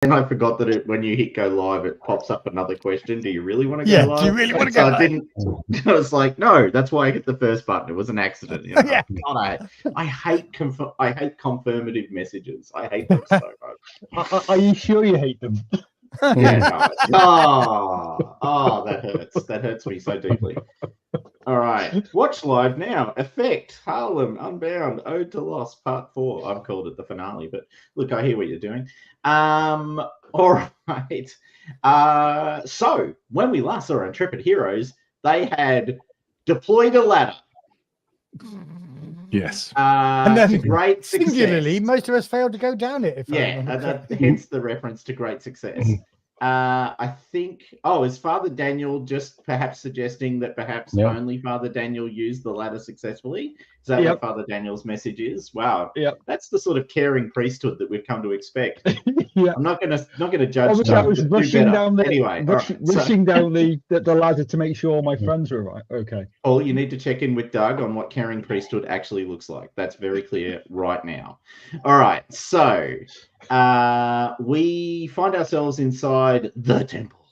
then I forgot that when you hit go live, it pops up another question. Do you really want to go live? Do you really want to so go I live? didn't. I was like, no. That's why I hit the first button. It was an accident. You know? Yeah. God, I hate confirmative messages. I hate them so much. Are you sure you hate them? Yeah. No. Oh, that hurts. That hurts me so deeply. All right. Watch live now. Effect, Harlem, Unbound, Ode to Loss, Part 4. I've called it the finale, but look, I hear what you're doing. All right. So when we last saw our intrepid heroes, they had deployed a ladder. Yes. And then to great success. Singularly, most of us failed to go down it. If I remember correctly. Hence the reference to great success. I think, is Father Daniel just perhaps suggesting that perhaps only Father Daniel used the ladder successfully? Is that what Father Daniel's message is? Wow. That's the sort of caring priesthood that we've come to expect. I'm not gonna judge. Obviously, I was rushing down the rushing down the ladder to make sure all my friends were right. Okay. Paul, you need to check in with Doug on what caring priesthood actually looks like. That's very clear right now. All right, so we find ourselves inside the temple.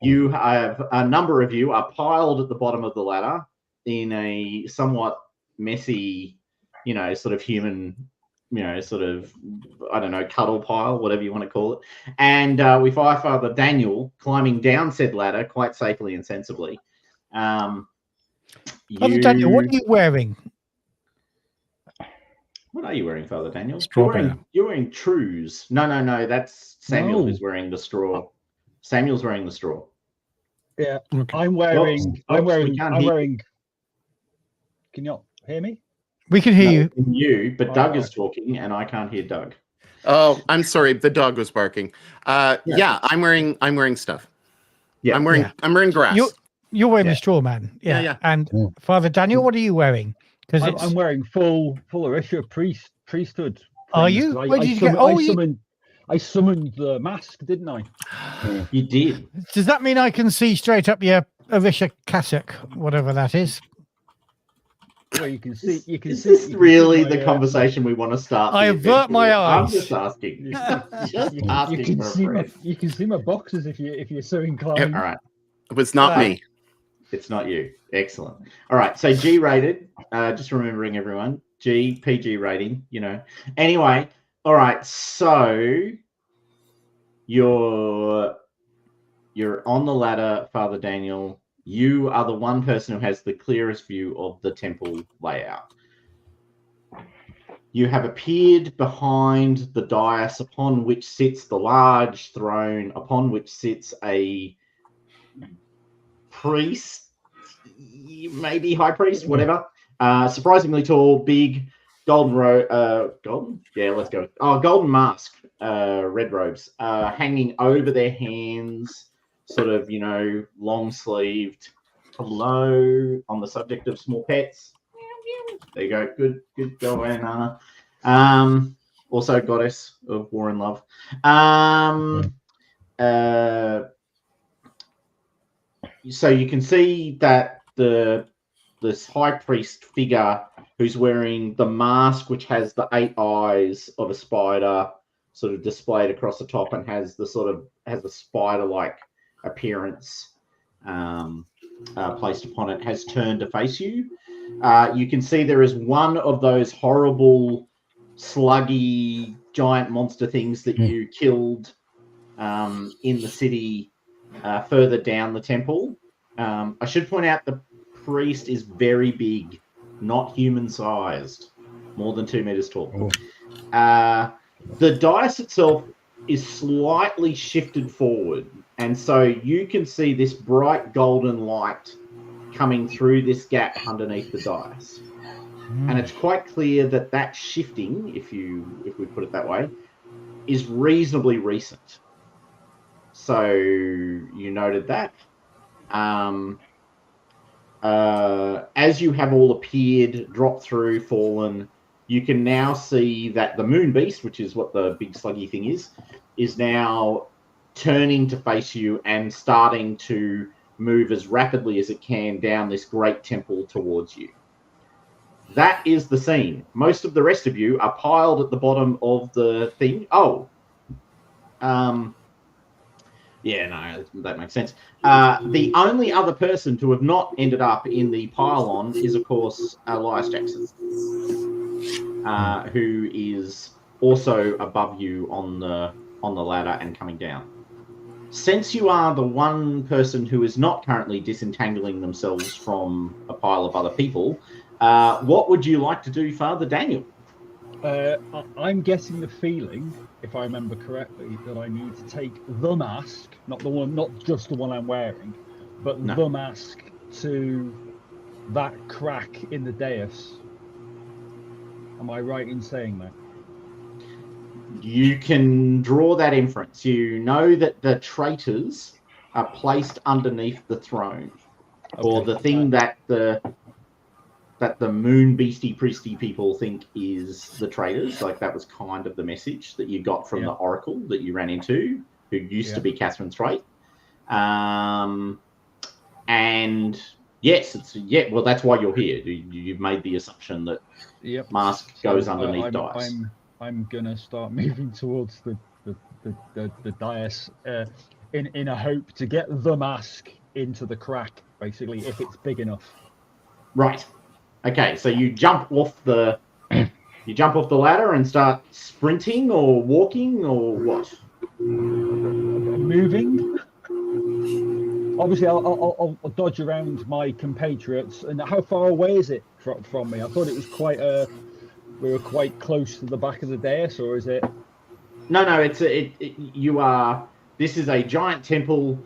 You have a number of you are piled at the bottom of the ladder in a somewhat messy, sort of human, sort of, I don't know, cuddle pile, whatever you want to call it. And we find Father Daniel climbing down said ladder quite safely and sensibly. Father Daniel, what are you wearing? What are you wearing, Father Daniel? Straw You're wearing trews. No. That's Samuel who's wearing the straw. Samuel's wearing the straw. Yeah, Okay. I'm wearing. Can you not hear me? We can hear you, but Doug is talking, and I can't hear Doug. Oh, I'm sorry. The dog was barking. Yeah, I'm wearing stuff. Yeah, I'm wearing grass. You're wearing the straw man. Yeah. And Father Daniel, what are you wearing? Because I'm wearing full Orisha priesthood. Are you? Where did you get? I summoned the mask, didn't I? You did. Does that mean I can see straight up your Orisha cassock, whatever that is? Well, you can see. Is this really the conversation we want to start? I avert my eyes. I'm just asking. You can see my boxes if you're so inclined. All right. It was not me. It's not you. Excellent. All right. So G rated. Just remembering everyone. PG rating. Anyway. All right. So you're on the ladder, Father Daniel. You are the one person who has the clearest view of the temple layout. You have appeared behind the dais upon which sits the large throne, upon which sits a priest, maybe high priest, whatever. Surprisingly tall, big, golden mask, red robes, hanging over their hands, sort of, long sleeved. Hello, on the subject of small pets. There you go. Good going, Anna. Also goddess of war and love. So you can see that this high priest figure who's wearing the mask, which has the 8 eyes of a spider sort of displayed across the top and has a spider-like appearance placed upon it, has turned to face you. You can see there is one of those horrible, sluggy, giant monster things that you killed in the city further down the temple. I should point out the priest is very big, not human-sized, more than 2 meters tall. The dais itself is slightly shifted forward, and so you can see this bright golden light coming through this gap underneath the dais. And it's quite clear that shifting, if we put it that way, is reasonably recent. So you noted that. As you have all appeared, dropped through, fallen, you can now see that the moon beast, which is what the big sluggy thing is now turning to face you and starting to move as rapidly as it can down this great temple towards you. That is the scene. Most of the rest of you are piled at the bottom of the thing. Oh, Yeah, no, that makes sense. The only other person to have not ended up in the pylon is, of course, Elias Jackson, who is also above you on the ladder and coming down. Since you are the one person who is not currently disentangling themselves from a pile of other people, what would you like to do, Father Daniel? I'm getting the feeling, if I remember correctly, that I need to take the mask, not just the one I'm wearing, but the mask to that crack in the dais. Am I right in saying that? You can draw that inference. You know that the traitors are placed underneath the throne, or the thing that the moon beastie priesty people think is the traitors. Like, that was kind of the message that you got from the oracle that you ran into, who used to be Catherine Thwaite. And yes, well, that's why you're here. You've made the assumption that mask goes underneath dais. I'm gonna start moving towards the dais in a hope to get the mask into the crack, basically, if it's big enough. Right. Okay, so you jump off the ladder and start sprinting or walking or what? Moving. Obviously, I'll dodge around my compatriots. And how far away is it from me? I thought it was we were quite close to the back of the dais, or is it? No. You are. This is a giant temple.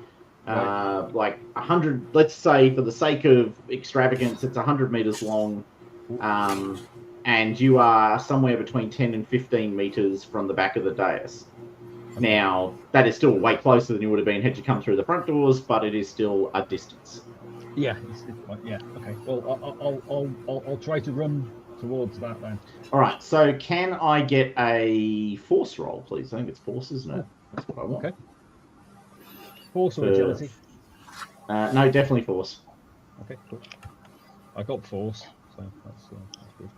Like 100, let's say for the sake of extravagance, it's 100 meters long, and you are somewhere between 10 and 15 meters from the back of the dais. Now, that is still way closer than you would have been had you come through the front doors, but it is still a distance. Yeah, okay. Well, I'll try to run towards that then. All right, so can I get a force roll, please? I think it's force, isn't it? That's what I want. Okay. Force or agility? No, definitely force. Okay, cool. I got force, so that's good.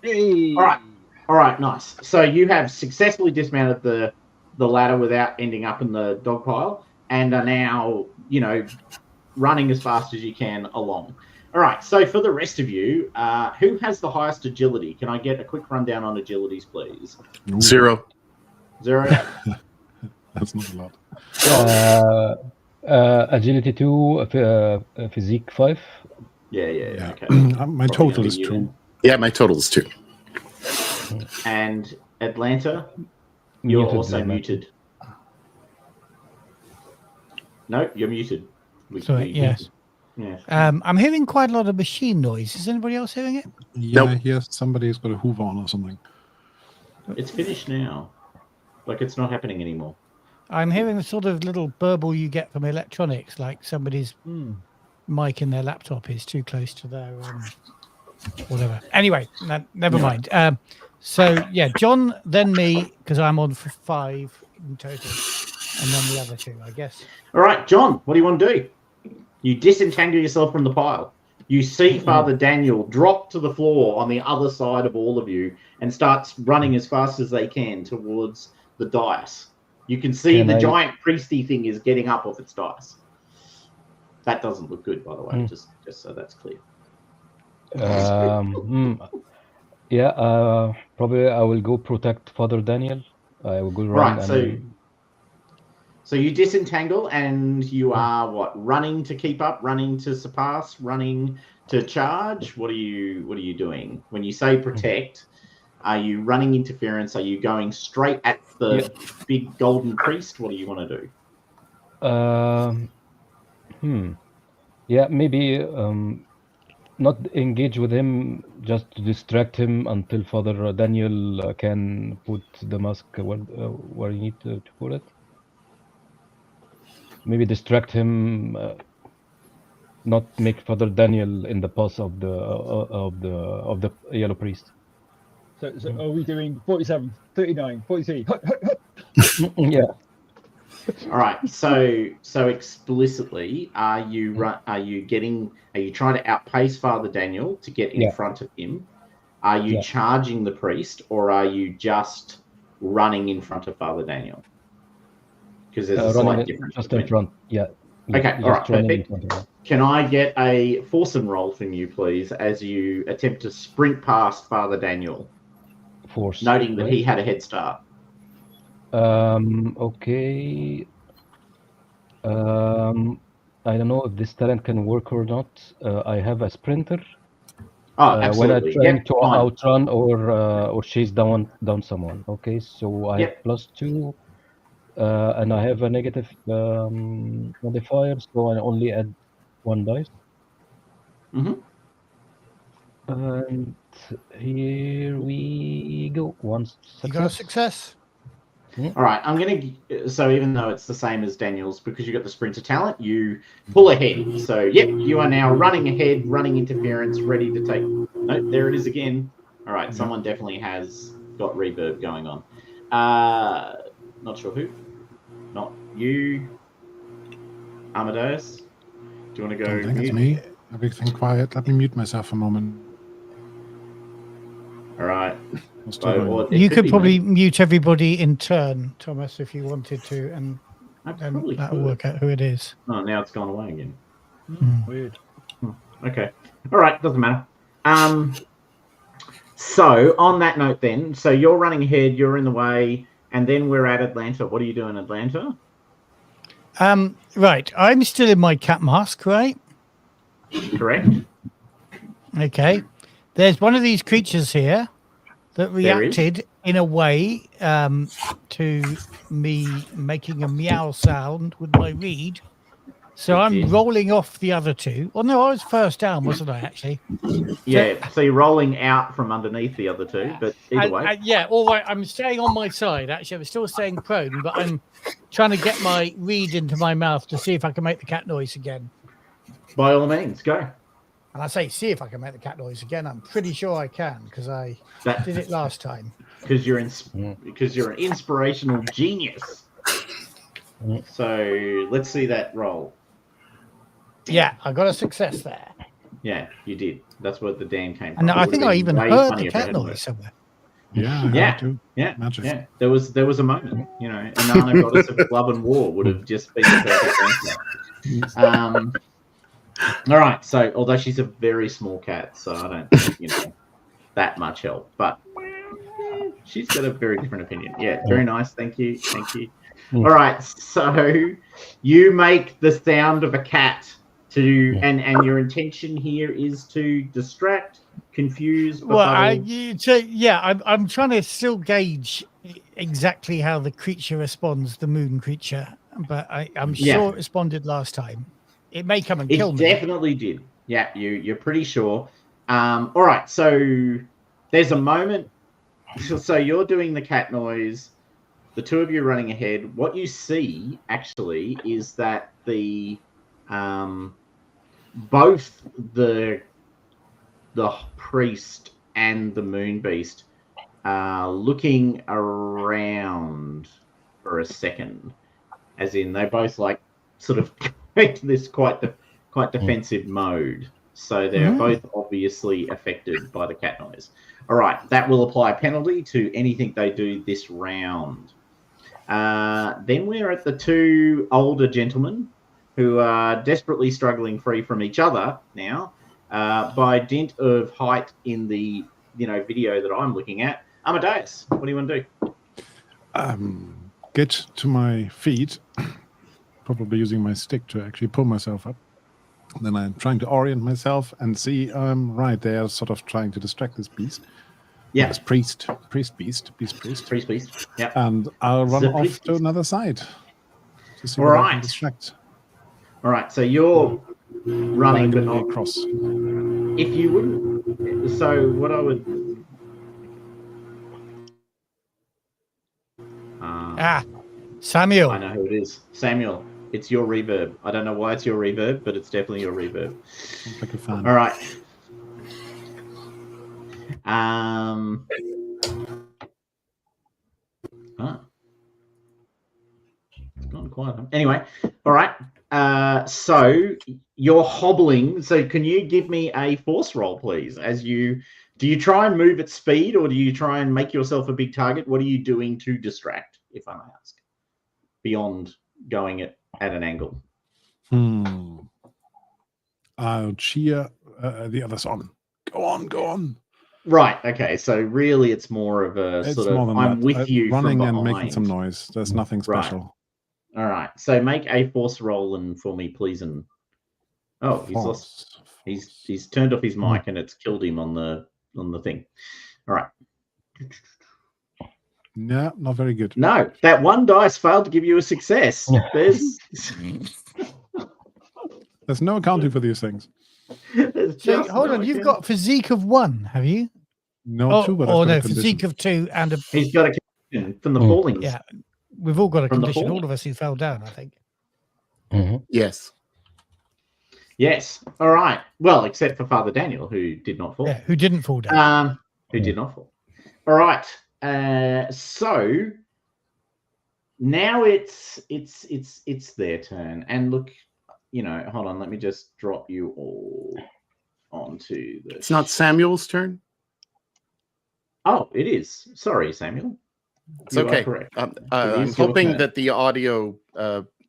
Hey. All right, nice. So you have successfully dismounted the ladder without ending up in the dog pile, and are now, running as fast as you can along. All right, so for the rest of you, who has the highest agility? Can I get a quick rundown on agilities, please? 0. 0? That's not a lot. Agility 2, physique 5. Yeah. Okay. My total is 2. Yeah, my total is 2. And Atlanta, you're also muted. No, you're muted. Sorry, yes. Yeah. I'm hearing quite a lot of machine noise. Is anybody else hearing it? Yeah, nope. Yes, somebody's got a Hoover on or something. It's finished now. Like, it's not happening anymore. I'm hearing the sort of little burble you get from electronics, like somebody's mic in their laptop is too close to their whatever. Anyway, never mind. So, John, then me, because I'm on for 5 in total, and then the other 2, I guess. All right, John, what do you want to do? You disentangle yourself from the pile. You see Father Daniel drop to the floor on the other side of all of you and starts running as fast as they can towards the dais. You can see giant priesty thing is getting up off its dais. That doesn't look good, by the way, just so that's clear. Probably I will go protect Father Daniel. I will go run. Right, so you disentangle and you are running to keep up, running to surpass, running to charge? What are you doing? When you say protect, are you running interference? Are you going straight at the big golden priest? What do you want to do? Yeah, maybe not engage with him, just to distract him until Father Daniel can put the mask where you need to put it. Maybe distract him, not make Father Daniel in the path of the Yellow Priest. So are we doing 47, 39, 43? Yeah. All right. So explicitly, are you trying to outpace Father Daniel to get in Yeah. front of him? Are you Yeah. charging the priest, or are you just running in front of Father Daniel? Because there's a slight difference just between in front. Yeah. Okay, all right, running in perfect. front of him. Can I get a force and roll from you, please, as you attempt to sprint past Father Daniel, Force. noting that right? he had a head start? Okay. I don't know if this talent can work or not. I have a sprinter. Oh, When I'm absolutely. trying Yep, to fine. outrun or chase down someone. Okay, so I have Yep. +2, and I have a negative modifier, so I only add 1 dice. Mhm. And here we go. One You got a success. success. All right, I'm going to... So even though it's the same as Daniel's, because you got the sprinter talent, you pull ahead. So, yep, you are now running ahead, running interference, ready to take... No, there it is again. All right, someone definitely has got reverb going on. Not sure who. Not you. Amadeus. Do you want to go Don't think it's mute? me. Everything quiet. Let me mute myself a moment. All right. I'll still going. Or it You could be probably me. mute everybody in turn, Thomas, if you wanted to, and I then probably that'll could. work out who it is. Oh, now it's gone away again. Weird. Okay. All right. Doesn't matter. So on that note then, so you're running ahead, you're in the way, and then we're at Atlanta. What do you do in Atlanta? Right. I'm still in my cat mask, right? Correct? Okay. There's one of these creatures here that There is. reacted in a way to me making a meow sound with my reed. So It I'm did. rolling off the other two. Oh, no, I was first down, wasn't I, actually? Yeah, so you're rolling out from underneath the other two, but either way. Yeah, all right. I'm staying on my side, actually. I'm still staying prone, but I'm trying to get my reed into my mouth to see if I can make the cat noise again. By all means, go. And I say, see if I can make the cat noise again. I'm pretty sure I can, because I did it last time. Because you're an inspirational genius. So let's see that roll. Yeah, I got a success there. Yeah, you did. That's what the Dan came from. And I think I even heard the cat noise noise somewhere. Yeah, I heard Yeah. it too. Yeah, Magic. yeah. There was a moment, Inanna, goddess of love and war, would have just been the perfect answer. All right. So, although she's a very small cat, so I don't think that much help, but she's got a very different opinion. Yeah, very nice. Thank you. All right. So, you make the sound of a cat and your intention here is to distract, confuse. Well, I'm trying to still gauge exactly how the creature responds, the moon creature, but I'm sure it responded last time. It may come and kill me. It definitely did. Yeah, you're pretty sure. All right, so there's a moment. So you're doing the cat noise. The two of you are running ahead. What you see actually is that the both the priest and the moon beast are looking around for a second, as in they both like sort of into this quite defensive mode. So they're both obviously affected by the cat noise. All right, that will apply a penalty to anything they do this round. Then we're at the two older gentlemen who are desperately struggling free from each other now by dint of height in the video that I'm looking at. Amadeus, what do you want to do? Get to my feet, probably using my stick to actually pull myself up. Then I'm trying to orient myself and see right there, sort of trying to distract this beast. Yeah. This priest. Yeah. And I'll run The off priest. to another side to see All what I right. can distract. All right, so you're running, but not across. If you wouldn't, so what I would. Samuel. I know who it is. Samuel. It's your reverb. I don't know why it's your reverb, but it's definitely your reverb. Sounds like a fan. All right. It's gone quieter. Anyway, all right. So you're hobbling. So can you give me a force roll, please? Do you try and move at speed, or do you try and make yourself a big target? What are you doing to distract, if I may ask, beyond going at an angle? I'll cheer the others on. Go on. Right. Okay. So really, it's more of a It's sort of more than I'm that. with you running from and behind. making some noise. There's nothing Right. special. All right. So make a force roll and for me, please. And he's lost. He's turned off his mic and it's killed him on the thing. All right. No, not very good. No, that one dice failed to give you a success. There's no accounting for these things. So hold on, you've got physique of 1, have you? No, 2, but I've got a condition. physique of 2 and a. He's got a condition from the falling. Yeah, we've all got a From the condition. fall? All of us who fell down, I think. Yes. Yes. All right. Well, except for Father Daniel, who did not fall. Yeah, who didn't fall down. Who did not fall. All right. So now it's their turn. And look, hold on. Let me just drop you all onto the. It's not Samuel's turn. Oh, it is. Sorry, Samuel. It's You are okay. correct. I'm is your hoping turn. that the audio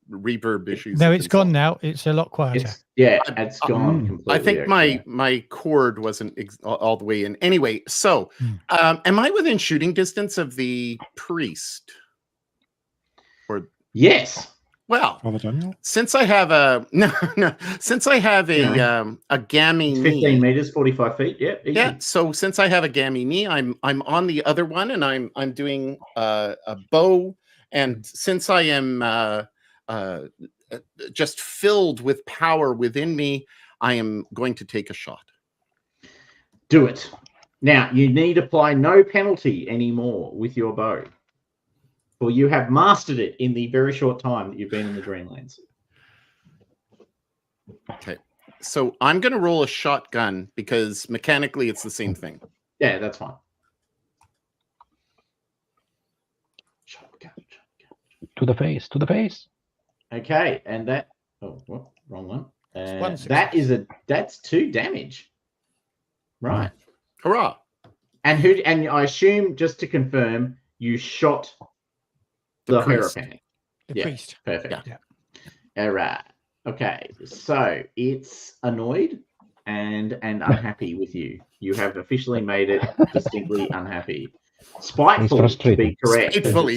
reverb issues. No, have it's been gone solved. now. It's a lot quieter. It's gone completely. I think okay. my cord wasn't all the way in. Anyway, so am I within shooting distance of the priest? Yes. Well, Father Daniel? since I have a since I have a gammy It's knee, 15 meters, 45 feet. Yep. easy. yeah. So since I have a gammy knee, I'm on the other one, and I'm doing a bow, and since I am just filled with power within me, I am going to take a shot. Do it. Now, you need apply no penalty anymore with your bow. For you have mastered it in the very short time that you've been in the Dreamlands. Okay. So I'm going to roll a shotgun because mechanically it's the same thing. Yeah, that's fine. Shotgun. To the face. Okay, and that. Oh, what? Wrong one. one success. That's 2 damage. Right. Hurrah! And I assume, just to confirm, you shot the priest. Hierophant. The priest. Perfect. Yeah. All right. Okay. So it's annoyed and unhappy with you. You have officially made it distinctly unhappy. Spiteful, to be frustrated. correct. Spiteful,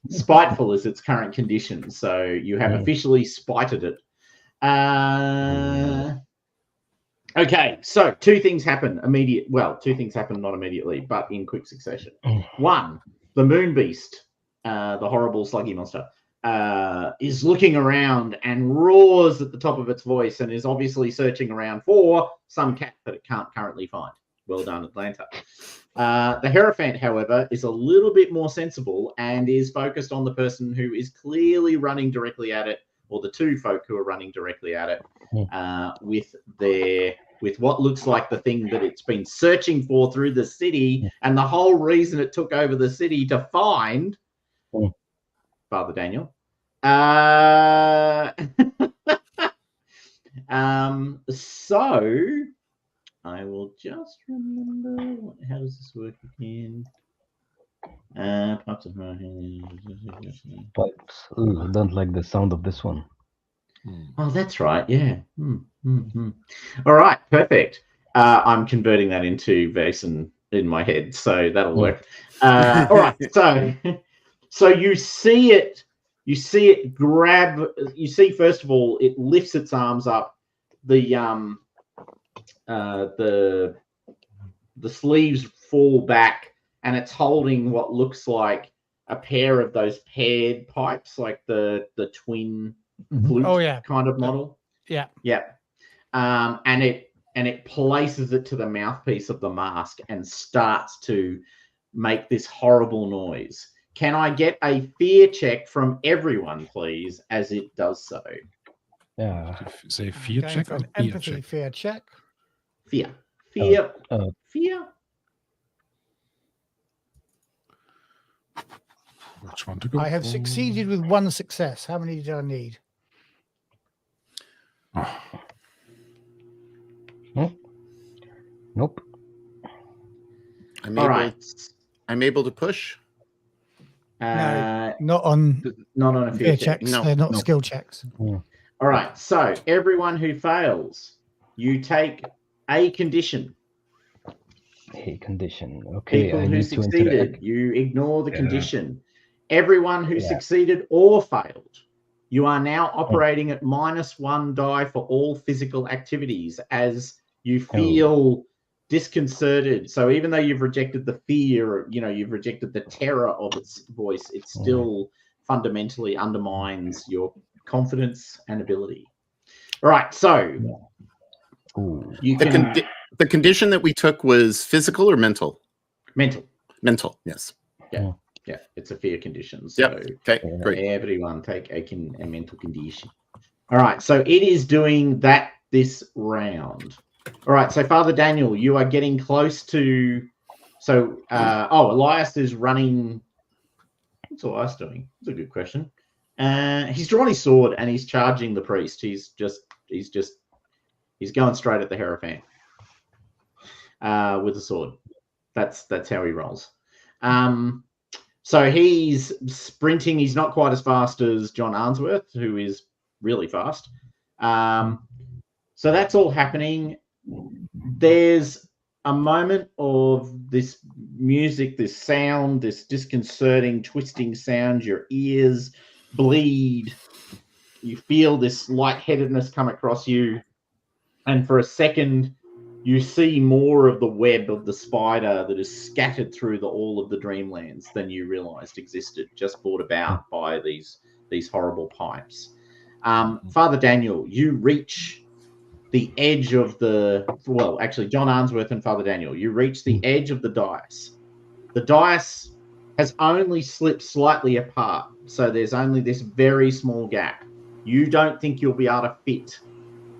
Spiteful is its current condition. So you have officially spited it. Okay. So 2 things happen two things happen not immediately, but in quick succession. One, the Moon Beast, the horrible sluggy monster, is looking around and roars at the top of its voice and is obviously searching around for some cat that it can't currently find. Well done, Atlanta. The Hierophant, however, is a little bit more sensible and is focused on the person who is clearly running directly at it, or the 2 folk who are running directly at it, with what looks like the thing that it's been searching for through the city, and the whole reason it took over the city to find Father Daniel. So I will just remember. How does this work again? Pipes of Pipes. Ooh, I don't like the sound of this one. Oh, that's right. Yeah. All right. Perfect. I'm converting that into Vason in my head, so that'll work. All right. So you see it. You see it grab. You see, first of all, it lifts its arms up. The sleeves fall back, and it's holding what looks like a pair of those paired pipes, like the twin flute kind of model. Yeah. And it places it to the mouthpiece of the mask and starts to make this horrible noise. Can I get a fear check from everyone, please, as it does so? Yeah. Say fear Going check for or an fear empathy check? fear check. Fear. Which one to go? I have succeeded with 1 success. How many do I need? Nope. All right. I'm able to push. No, not on Not on a fear fear check. checks. No, They're not no. skill checks. All right. So everyone who fails, you take a condition. A condition. Okay, People I who need to succeeded, interact. you ignore the Yeah. condition. Everyone who Yeah. succeeded or failed, you are now operating at -1 die for all physical activities as you feel disconcerted. So even though you've rejected the fear, you've rejected the terror of its voice, it still fundamentally undermines your confidence and ability. All right, so Ooh. you can The condition that we took was physical or mental? mental. Mental, yes. Yeah, it's a fear condition. So Okay, great. everyone take a mental condition. All right, so it is doing that this round. All right, so Father Daniel, you are getting close to. So, Elias is running. What's Elias doing? That's a good question. He's drawn his sword and he's charging the priest. He's going straight at the Hierophant with the sword. That's how he rolls. So he's sprinting. He's not quite as fast as John Arnsworth, who is really fast. So that's all happening. There's a moment of this music, this sound, this disconcerting, twisting sound. Your ears bleed. You feel this lightheadedness come across you. And for a second, you see more of the web of the spider that is scattered through all of the dreamlands than you realized existed, just brought about by these horrible pipes. Father Daniel, you reach the edge of John Arnsworth and Father Daniel, you reach the edge of the dais. The dais has only slipped slightly apart, so there's only this very small gap. You don't think you'll be able to fit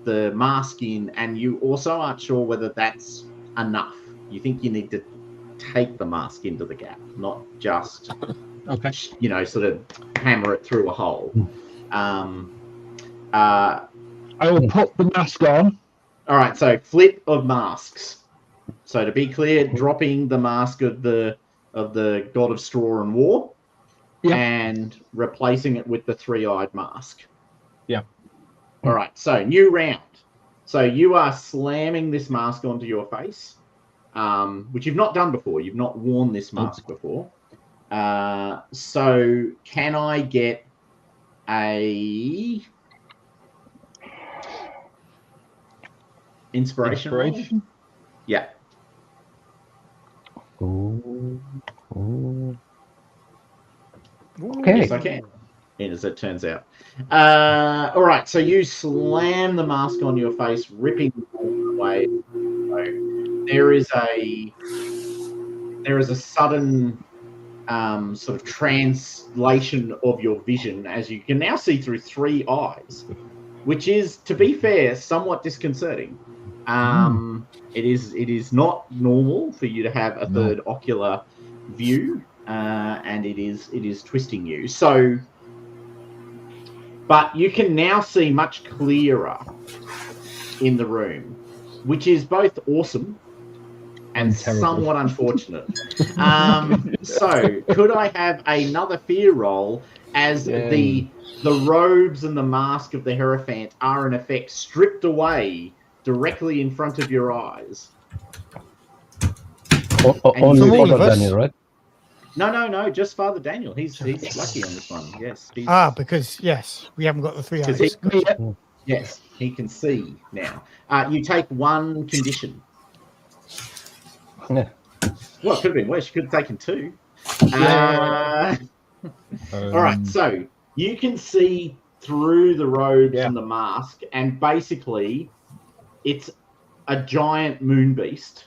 the mask in, and you also aren't sure whether that's enough. You think you need to take the mask into the gap, not just sort of hammer it through a hole. I will put the mask on. All right, so flip of masks. So to be clear, dropping the mask of the God of Straw and War, and replacing it with the three-eyed mask. Yeah. All right, so new round. So you are slamming this mask onto your face, which you've not done before. You've not worn this mask before. So can I get a inspiration roll? Yeah. Ooh. Okay. Yes, I can. And as it turns out. All right, so you slam the mask on your face, ripping it away. So there is a sudden sort of translation of your vision as you can now see through three eyes, which is, to be fair, somewhat disconcerting. It is not normal for you to have a third ocular view, and it is twisting you. So, but you can now see much clearer in the room, which is both awesome and somewhat unfortunate. So, could I have another fear roll as the robes and the mask of the Hierophant are in effect stripped away directly in front of your eyes? Only all of Father us? Daniel, right? No, just Father Daniel. He's lucky on this one. Yes. Because we haven't got the three eyes. Yes, he can see now. You take one condition. Yeah. Well, it could have been worse. You could have taken two. All right, so you can see through the robes and the mask, and basically it's a giant moon beast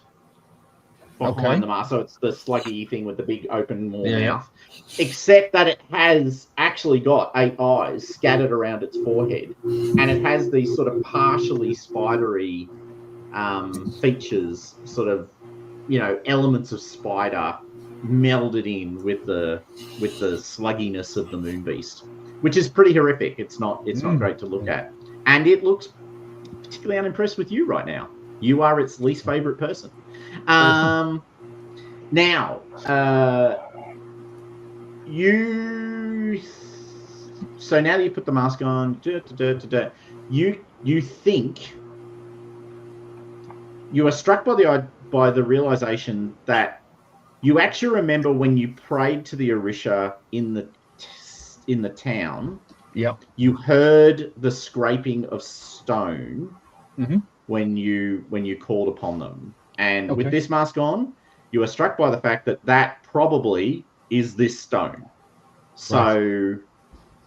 behind the mask. So it's the sluggy thing with the big open mouth, except that it has actually got 8 eyes scattered around its forehead, and it has these sort of partially spidery features, sort of, elements of spider melded in with the slugginess of the moon beast, which is pretty horrific. It's not great to look at, and it looks particularly unimpressed with you right now. You are its least favorite person. Now, so now that you put the mask on, you think you are struck by the realization that you actually remember when you prayed to the Orisha in the town. Yep. You heard the scraping of stone Mm-hmm. when you called upon them, and Okay. with this mask on, you are struck by the fact that probably is this stone. So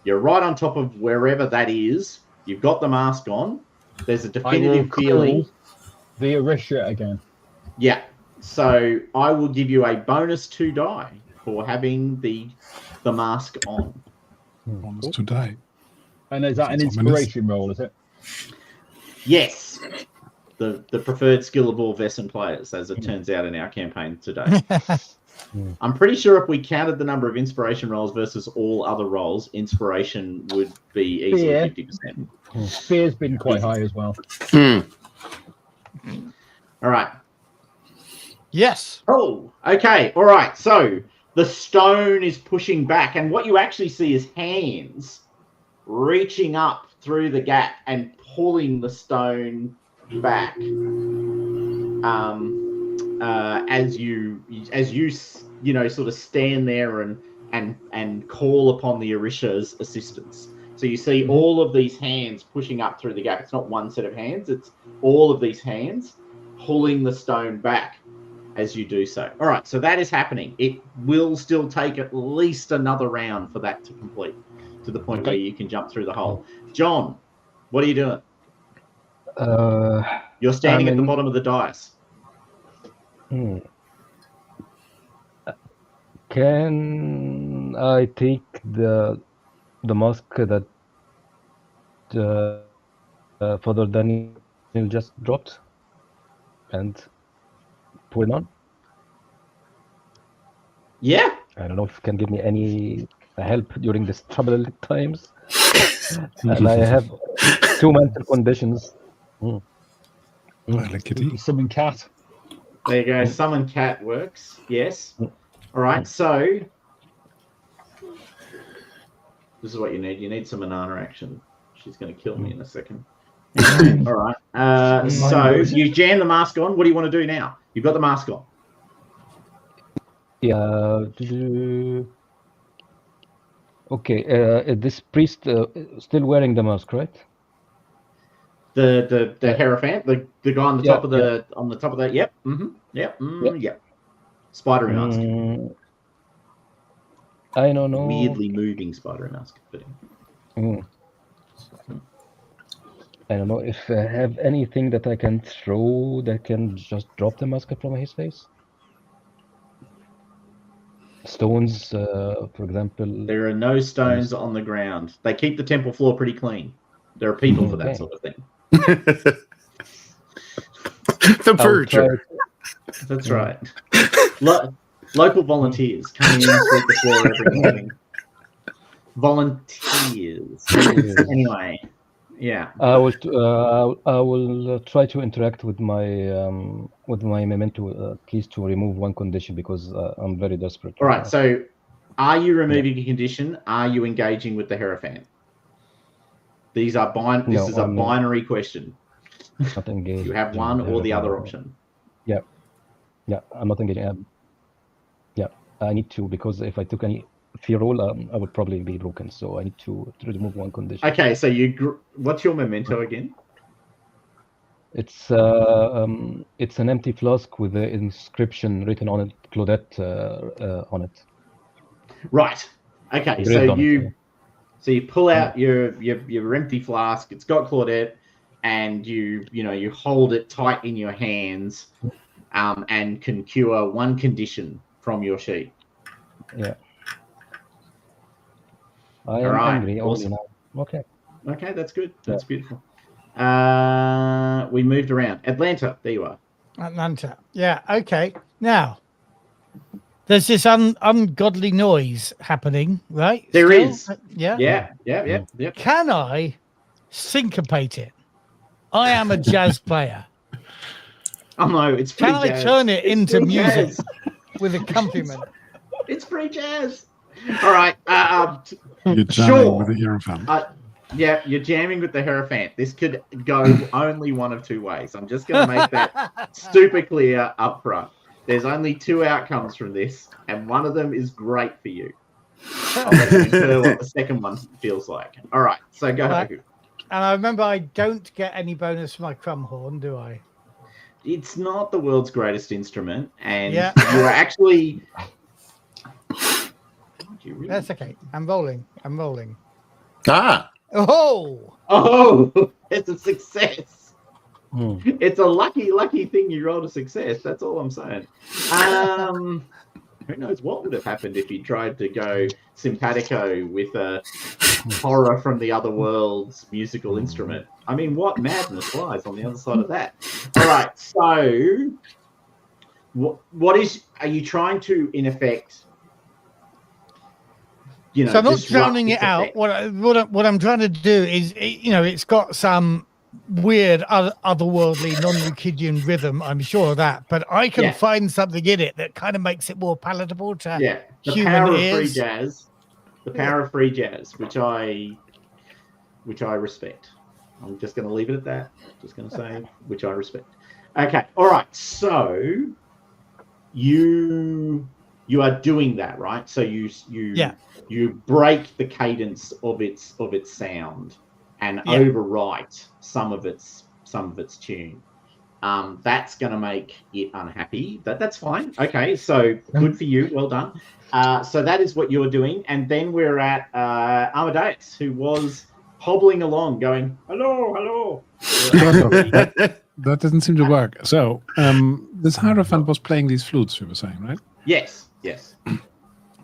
you're right on top of wherever that is. You've got the mask on. There's a definitive feeling. The Orisha again. Yeah. So I will give you a bonus 2 die for having the mask on. Bonus to die. And is that an Sounds ominous. inspiration roll, is it? Yes. The preferred skill of all Vesson players, as it turns out in our campaign today. I'm pretty sure if we counted the number of inspiration rolls versus all other rolls, inspiration would be easily 50%. Fear's been quite high as well. Hmm. All right. Yes. Oh, okay. All right. So the stone is pushing back, and what you actually see is hands reaching up through the gap and pulling the stone back. As you sort of stand there and call upon the Orisha's assistance. So you see all of these hands pushing up through the gap. It's not one set of hands, it's all of these hands pulling the stone back as you do so. All right, so that is happening. It will still take at least another round for that to complete, to the point where you can jump through the hole. John, what are you doing? You're standing at the bottom of the dais. Can I take the mask that Father Daniel just dropped and put it on? Yeah. I don't know if you can give me any help during these troubled times. And I have 2 mental conditions. I like kitty. Summon cat. There you go. Summon cat works. Yes. All right. So this is what you need. You need some banana action. She's going to kill me in a second. All right. So you jam the mask on. What do you want to do now? You've got the mask on. Yeah. Okay. Is this priest still wearing the mask, right? The Hierophant, the guy on the top of the Yep. Mm-hmm. Yep. Yep. Spidery mask. I don't know. Weirdly moving spidery mask. But... I don't know if I have anything that I can throw that can just drop the mask from his face. Stones, for example. There are no stones on the ground. They keep the temple floor pretty clean. There are people for that sort of thing. The verger. That's right. Local volunteers come in and sweep the floor every morning. Volunteers. Anyway, yeah. I will try to interact with my memento at least to remove one condition because I'm very desperate. All right. So, are you removing a condition? Are you engaging with the Hierophant? These are This is a binary question. Not engaged. You have one or the other option. Yeah, I'm not engaging. I need to, because if I took any fear roll, I would probably be broken. So I need to remove one condition. Okay, so what's your memento again? It's an empty flask with the inscription written on it, Claudette, on it. Right. Okay, so you pull out your empty flask. It's got Claudette, and you hold it tight in your hands, and can cure one condition from your sheet. Yeah. I am angry. Awesome. Okay. Okay, that's good. That's beautiful. We moved around. Atlanta, there you are. Atlanta. Yeah. Okay. Now, There's this ungodly noise happening, right? There Still? is. Yeah. Yeah. Can I syncopate it? I am a jazz player. Oh no, it's free Can I jazz. turn it It's into free music jazz. with accompaniment? It's free jazz. All right. You're jamming Sure. with the Hierophant. Yeah, you're jamming with the Hierophant. This could go only one of two ways. I'm just going to make that super clear up front. There's only two outcomes from this, and one of them is great for you. I'll let you infer what the second one feels like. All right, so go. Right. And I remember I don't get any bonus for my crumb horn, do I? It's not the world's greatest instrument, and Yeah. you are actually. Really... That's okay. I'm rolling. Ah, Oh, it's a success. Hmm. It's a lucky thing you rolled a success. That's all I'm saying. Who knows what would have happened if you tried to go simpatico with a horror from the other world's musical instrument? I mean, what madness lies on the other side of that? All right, so are you trying to, in effect, so I'm not disrupt drowning its it out. effect? What I'm trying to do is, it's got some weird otherworldly non-Euclidean rhythm. I'm sure of that, but I can find something in it that kind of makes it more palatable to the human power ears. of free jazz, free jazz, which I respect. I'm just going to leave it at that. Just going to say which I respect. Okay, all right. So you are doing that, right? So you break the cadence of its sound and overwrite some of its tune. That's going to make it unhappy. That's fine. Okay, so good for you. Well done. So that is what you're doing, and then we're at Amadeus, who was hobbling along, going hello. That doesn't seem to work. So this Hierophant was playing these flutes, you were saying, right? Yes.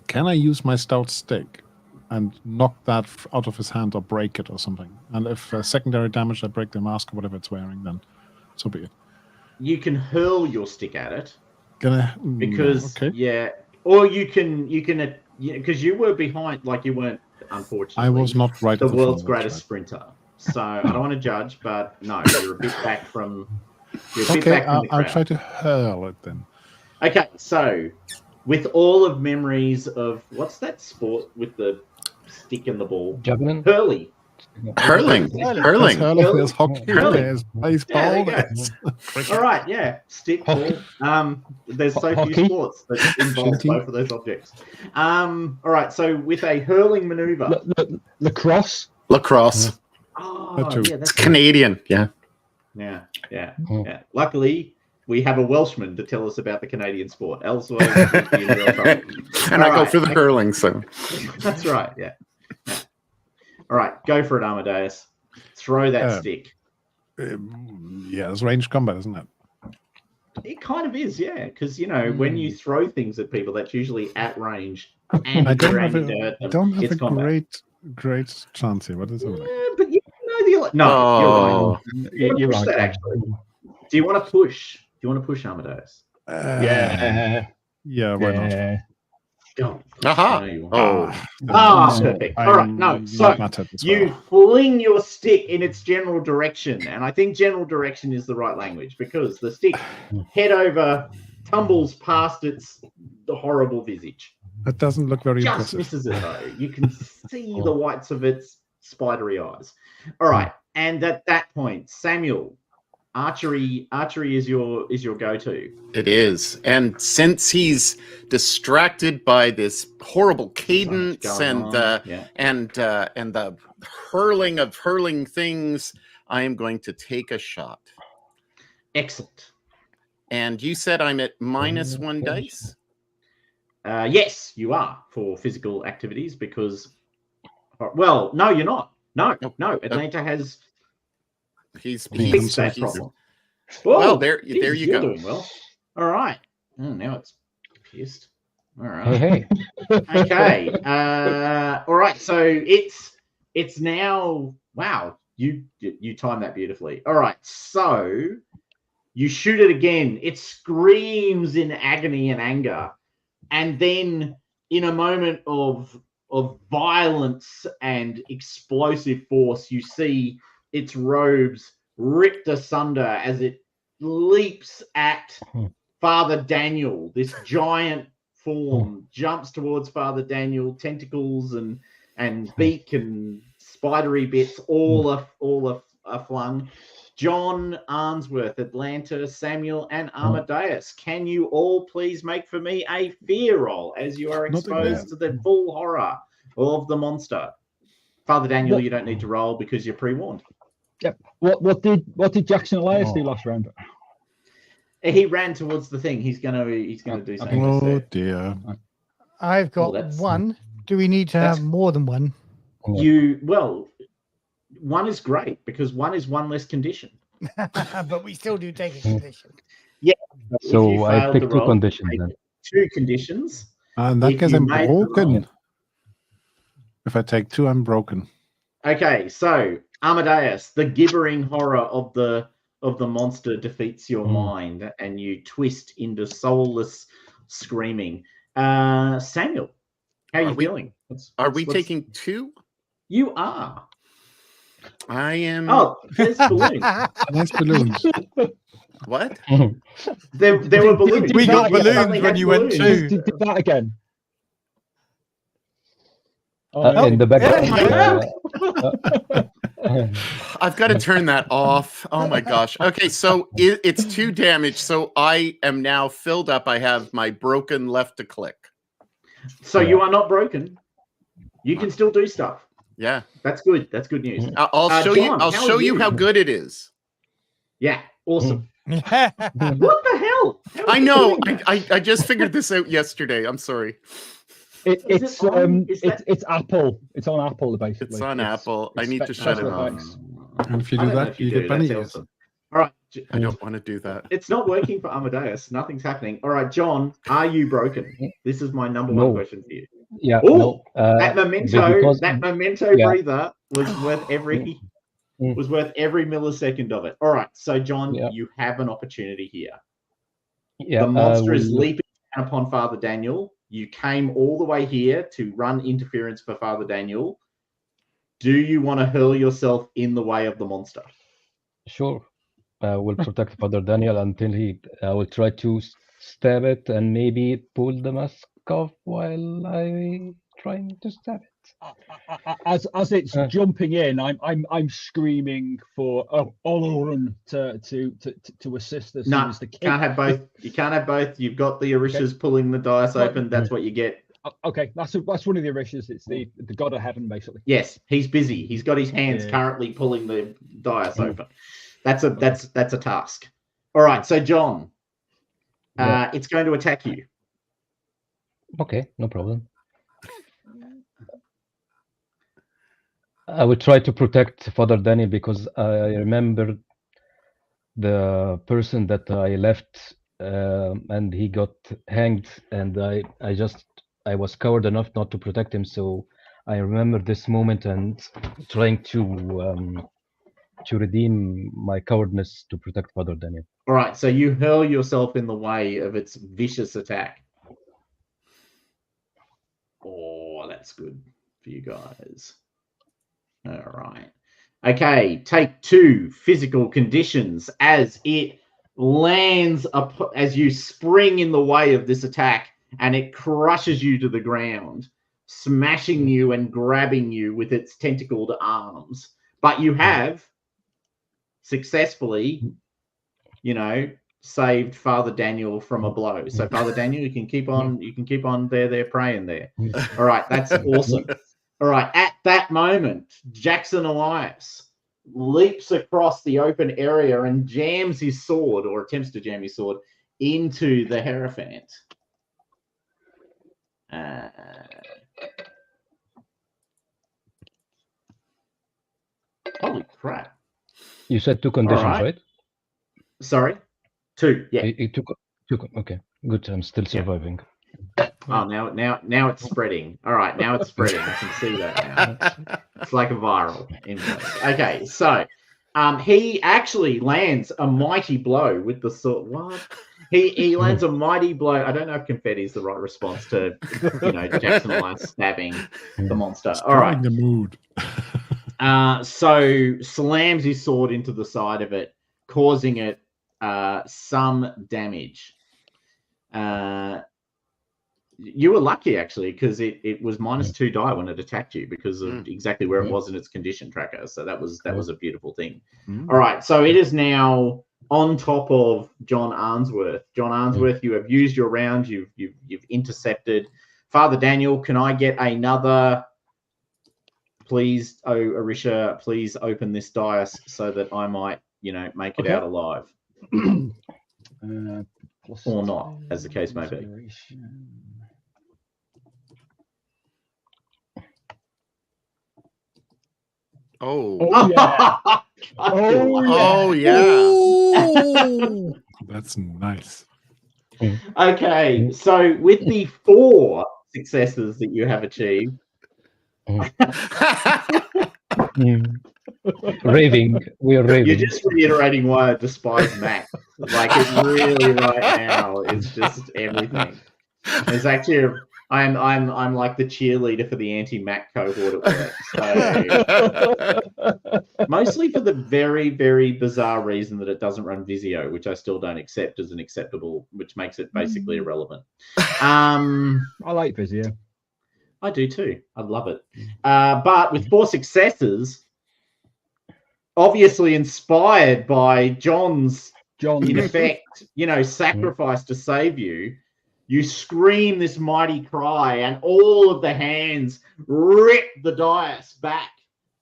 Can I use my stout stick and knock that out of his hand or break it or something? And if secondary damage, I break the mask or whatever it's wearing, then so be it. You can hurl your stick at it. Because or you can because you were behind, like you weren't, unfortunately. I was not right. The world's greatest sprinter. So I don't want to judge, but no, you're a bit back from. I'll try to hurl it then. Okay, so with all of memories of what's that sport with the stick and the ball? Javelin? Hurling. There's hockey. There's baseball. All right, stick, ball. There's so few sports that involve both of those objects. All right, so with a hurling maneuver. Lacrosse. Oh, that's Canadian. Yeah. Luckily, we have a Welshman to tell us about the Canadian sport. Elsewhere, and I go for the hurling, so that's right. Yeah. All right, go for it, Amadeus. Throw that stick. It's range combat, isn't it? It kind of is, yeah. Because when you throw things at people, that's usually at range. And I don't have a combat. great chance here. What is it? But you know you're right. You push that actually. Do you want to push? Do you want to push Amadeus? Yeah, why not? Go. Aha! Perfect. All right, no. So you fling your stick in its general direction, and I think general direction is the right language because the stick head over tumbles past the horrible visage. That doesn't look very Just impressive. misses it though. You can see the whites of its spidery eyes. All right, and at that point, Samuel, archery is your go-to. It is, and since he's distracted by this horrible cadence and the hurling of hurling things, I am going to take a shot. Excellent. And you said I'm at -1 dice. Yes, you are for physical activities because. Well, no, you're not. No. Atlanta has. He's that problem. Well, there you go. Doing well. All right. Oh, now it's pissed. All right. Oh, hey. Okay. All right. So it's now. Wow. You timed that beautifully. All right. So you shoot it again. It screams in agony and anger, And then in a moment of violence and explosive force, you see its robes ripped asunder as it leaps at Father Daniel. This giant form jumps towards Father Daniel, tentacles and beak and spidery bits all are flung. John, Arnsworth, Atlanta, Samuel, and Amadeus, can you all please make for me a fear roll as you are exposed to the full horror of the monster? Father Daniel, you don't need to roll because you're pre-warned. Yep. What did Jackson Elias do last round? He ran towards the thing. He's gonna do something. Oh dear. I've got one. Do we need to have more than one? One is great because one is one less condition. But we still do take a condition. Yeah. So I picked two conditions then. 2 conditions. In that case, I'm broken. If I take 2, I'm broken. Okay, so Amadeus, the gibbering horror of the monster defeats your mind, and you twist into soulless screaming. Samuel, how are you feeling? Are we taking 2? You are. I am. Oh, there's balloons. Nice balloons. What? There were balloons. We got balloons Suddenly when had you went balloons. to. Did that again. In the back. I've got to turn that off. Oh my gosh. Okay, so it's 2 damage. So I am now filled up. I have my broken left to click. So you are not broken. You can still do stuff. Yeah, that's good. That's good news. I'll show John, you. I'll show you how good it is. Yeah, awesome. What the hell? I know. I just figured this out yesterday. I'm sorry. It's Apple. It's on Apple basically. It's on Apple. I need to shut it off. And if you do that, you get bunny ears. Awesome. All right. I don't want to do that. It's not working for Amadeus. Nothing's happening. All right, John, are you broken? This is my number one question for you. Yeah. Oh, that memento, because, breather was worth every millisecond of it. All right, so John, you have an opportunity here. Yeah, the monster is leaping down upon Father Daniel. You came all the way here to run interference for Father Daniel. Do you want to hurl yourself in the way of the monster? Sure. I will protect Father Daniel until he. I will try to stab it and maybe pull the mask off while I trying to stab it. As it's jumping in, I'm screaming for Oloran to assist us. No, can't have both. You can't have both. You've got the Orishas pulling the dice open. That's what you get. Okay, that's one of the Orishas. It's the god of heaven, basically. Yes, he's busy. He's got his hands currently pulling the dice open. That's a task. All right, so John, it's going to attack you. Okay, no problem. I will try to protect Father Daniel because I remember the person that I left and he got hanged, and I was coward enough not to protect him. So I remember this moment and trying to redeem my cowardness to protect Father Daniel. All right, so you hurl yourself in the way of its vicious attack. Oh, that's good for you guys. All right. Okay, take 2 physical conditions as it lands up, as you spring in the way of this attack, and it crushes you to the ground, smashing you and grabbing you with its tentacled arms. But you have successfully, saved Father Daniel from a blow. So Father Daniel, you can keep on there praying there. All right, that's awesome. All right, at that moment, Jackson Elias leaps across the open area and jams his sword, or attempts to jam his sword, into the Hierophant. Holy crap. You said 2 conditions, right? Sorry? 2, yeah. It took 2. Okay, good. I'm still surviving. Oh, now it's spreading. All right, now it's spreading. I can see that now. It's like a viral influence. Okay, so he actually lands a mighty blow with the sword. What? He lands a mighty blow. I don't know if confetti is the right response to Jackson Alliance stabbing the monster. All right. the mood. So slams his sword into the side of it, causing it some damage. You were lucky actually, because it was -2 die when it attacked you because of exactly where it was in its condition tracker. So that was a beautiful thing. All right, so it is now on top of John Arnsworth. John Arnsworth, you have used your round. You've intercepted. Father Daniel, can I get another? Please, Orisha, please open this dice so that I might, make it out alive. Or not, as the case may be. Oh. Yeah. Oh yeah. That's nice. Okay, so with the 4 successes that you have achieved, Raving. We are raving. you're just reiterating why I despise Mac. Like it really right now is just everything. It's actually I'm like the cheerleader for the anti-Mac cohort at work. So mostly for the very, very bizarre reason that it doesn't run Visio, which I still don't accept as an acceptable, which makes it basically irrelevant. I like Visio. I do too. I love it. But with 4 successes, obviously inspired by John's, in effect, sacrifice to save you, you scream this mighty cry and all of the hands rip the dice back.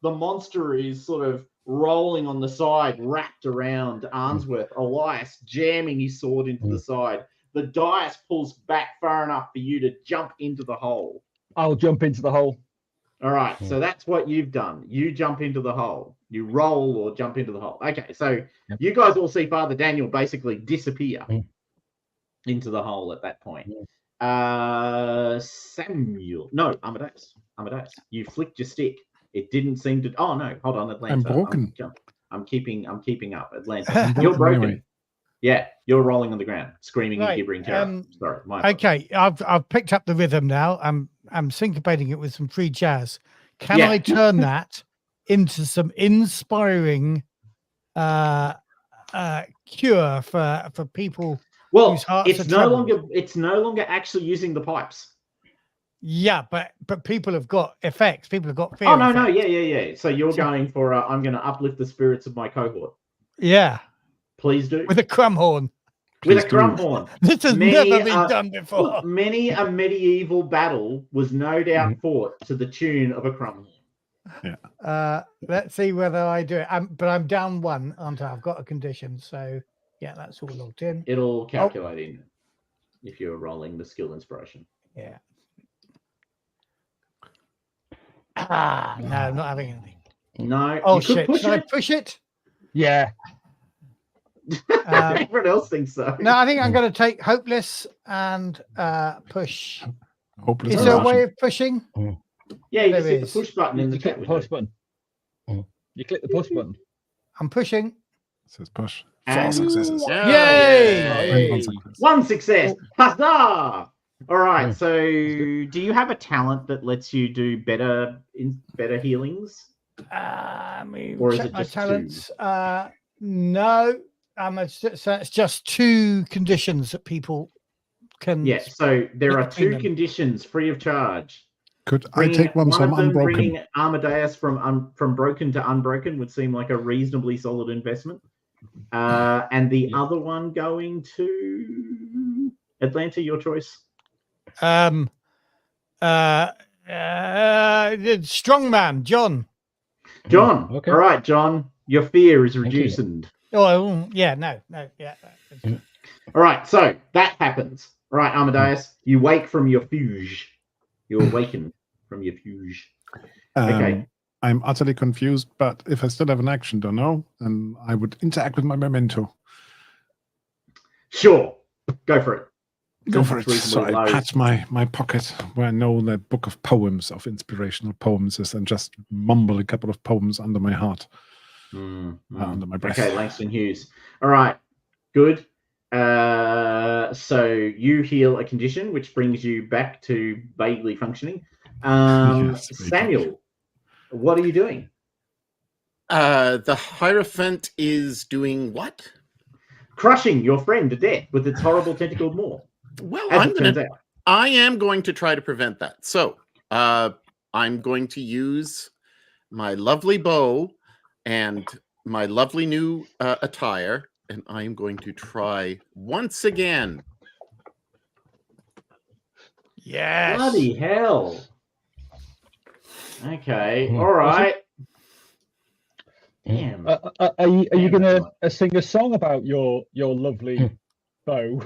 The monster is sort of rolling on the side, wrapped around Arnsworth. Elias jamming his sword into the side. The dice pulls back far enough for you to jump into the hole. I'll jump into the hole. All right, so that's what you've done. You jump into the hole. You roll or jump into the hole. Okay, so you guys all see Father Daniel basically disappear into the hole at that point. Samuel. No, Amadeus. You flicked your stick. It didn't seem to... Oh, no, hold on, Atlanta. I'm broken. I'm keeping up. Atlanta. You're broken. Anyway. Yeah, you're rolling on the ground, screaming and gibbering terror. Sorry, my fault. Okay, I've picked up the rhythm now. I'm syncopating it with some free jazz. Can I turn that into some inspiring cure for people? Well, whose hearts it's are no troubled? longer actually using the pipes. Yeah, but people have got effects. People have got fear. Oh no, effects. yeah. So you're going for I'm going to uplift the spirits of my cohort. Yeah, Please do. with a crumb horn. With a crumb horn. This has never been done before. Look, many a medieval battle was no doubt fought to the tune of a crumb horn. Yeah. Let's see whether I do it. But I'm down 1, aren't I? I've got a condition, so yeah, that's all logged in. It'll calculate in if you're rolling the skill inspiration. Yeah. No, I'm not having anything. No. Oh you could shit! push Should I it. push it? Yeah. Everyone else thinks so. No, I think I'm going to take hopeless and push. Hopeless. Is there a way of pushing? Yeah, you There just hit the is. push button in the You click chat the window. push button. You click the push button. I'm pushing. It says push. 4 And- successes. Yay! And 1 success. 1 success. Huzzah! All right. So, do you have a talent that lets you do better healings? Let me Or is check it my just 2? talents. No, so it's just 2 conditions that people can. Yeah. So there are between 2 them. conditions free of charge. Could I take one so I'm of them unbroken? bringing Amadeus from broken to unbroken would seem like a reasonably solid investment. And the other one going to Atlanta, your choice. Strongman, John. John. Okay. All right, John. Your fear is you. reduced. Oh, yeah, no, yeah. All right, so that happens. All right, Amadeus, you wake from your fuge. You awaken from your fuge. Okay. I'm utterly confused, but if I still have an action, don't know, then I would interact with my memento. Sure. Go for it. Go for it. It's So reasonably I low. pat my pocket where I know that book of poems, of inspirational poems is, and just mumble a couple of poems under my heart, under my breath. Okay, Langston Hughes. All right, good. So you heal a condition, which brings you back to vaguely functioning. Yes, vaguely. Samuel, what are you doing? The Hierophant is doing what? Crushing your friend to death with its horrible tentacled maw. Well, As it turns out. I am going to try to prevent that. So I'm going to use my lovely bow and my lovely new attire, and I'm going to try once again. Yes. Bloody hell. Okay, Hmm. all right. Damn. Are you going to sing a song about your lovely bow?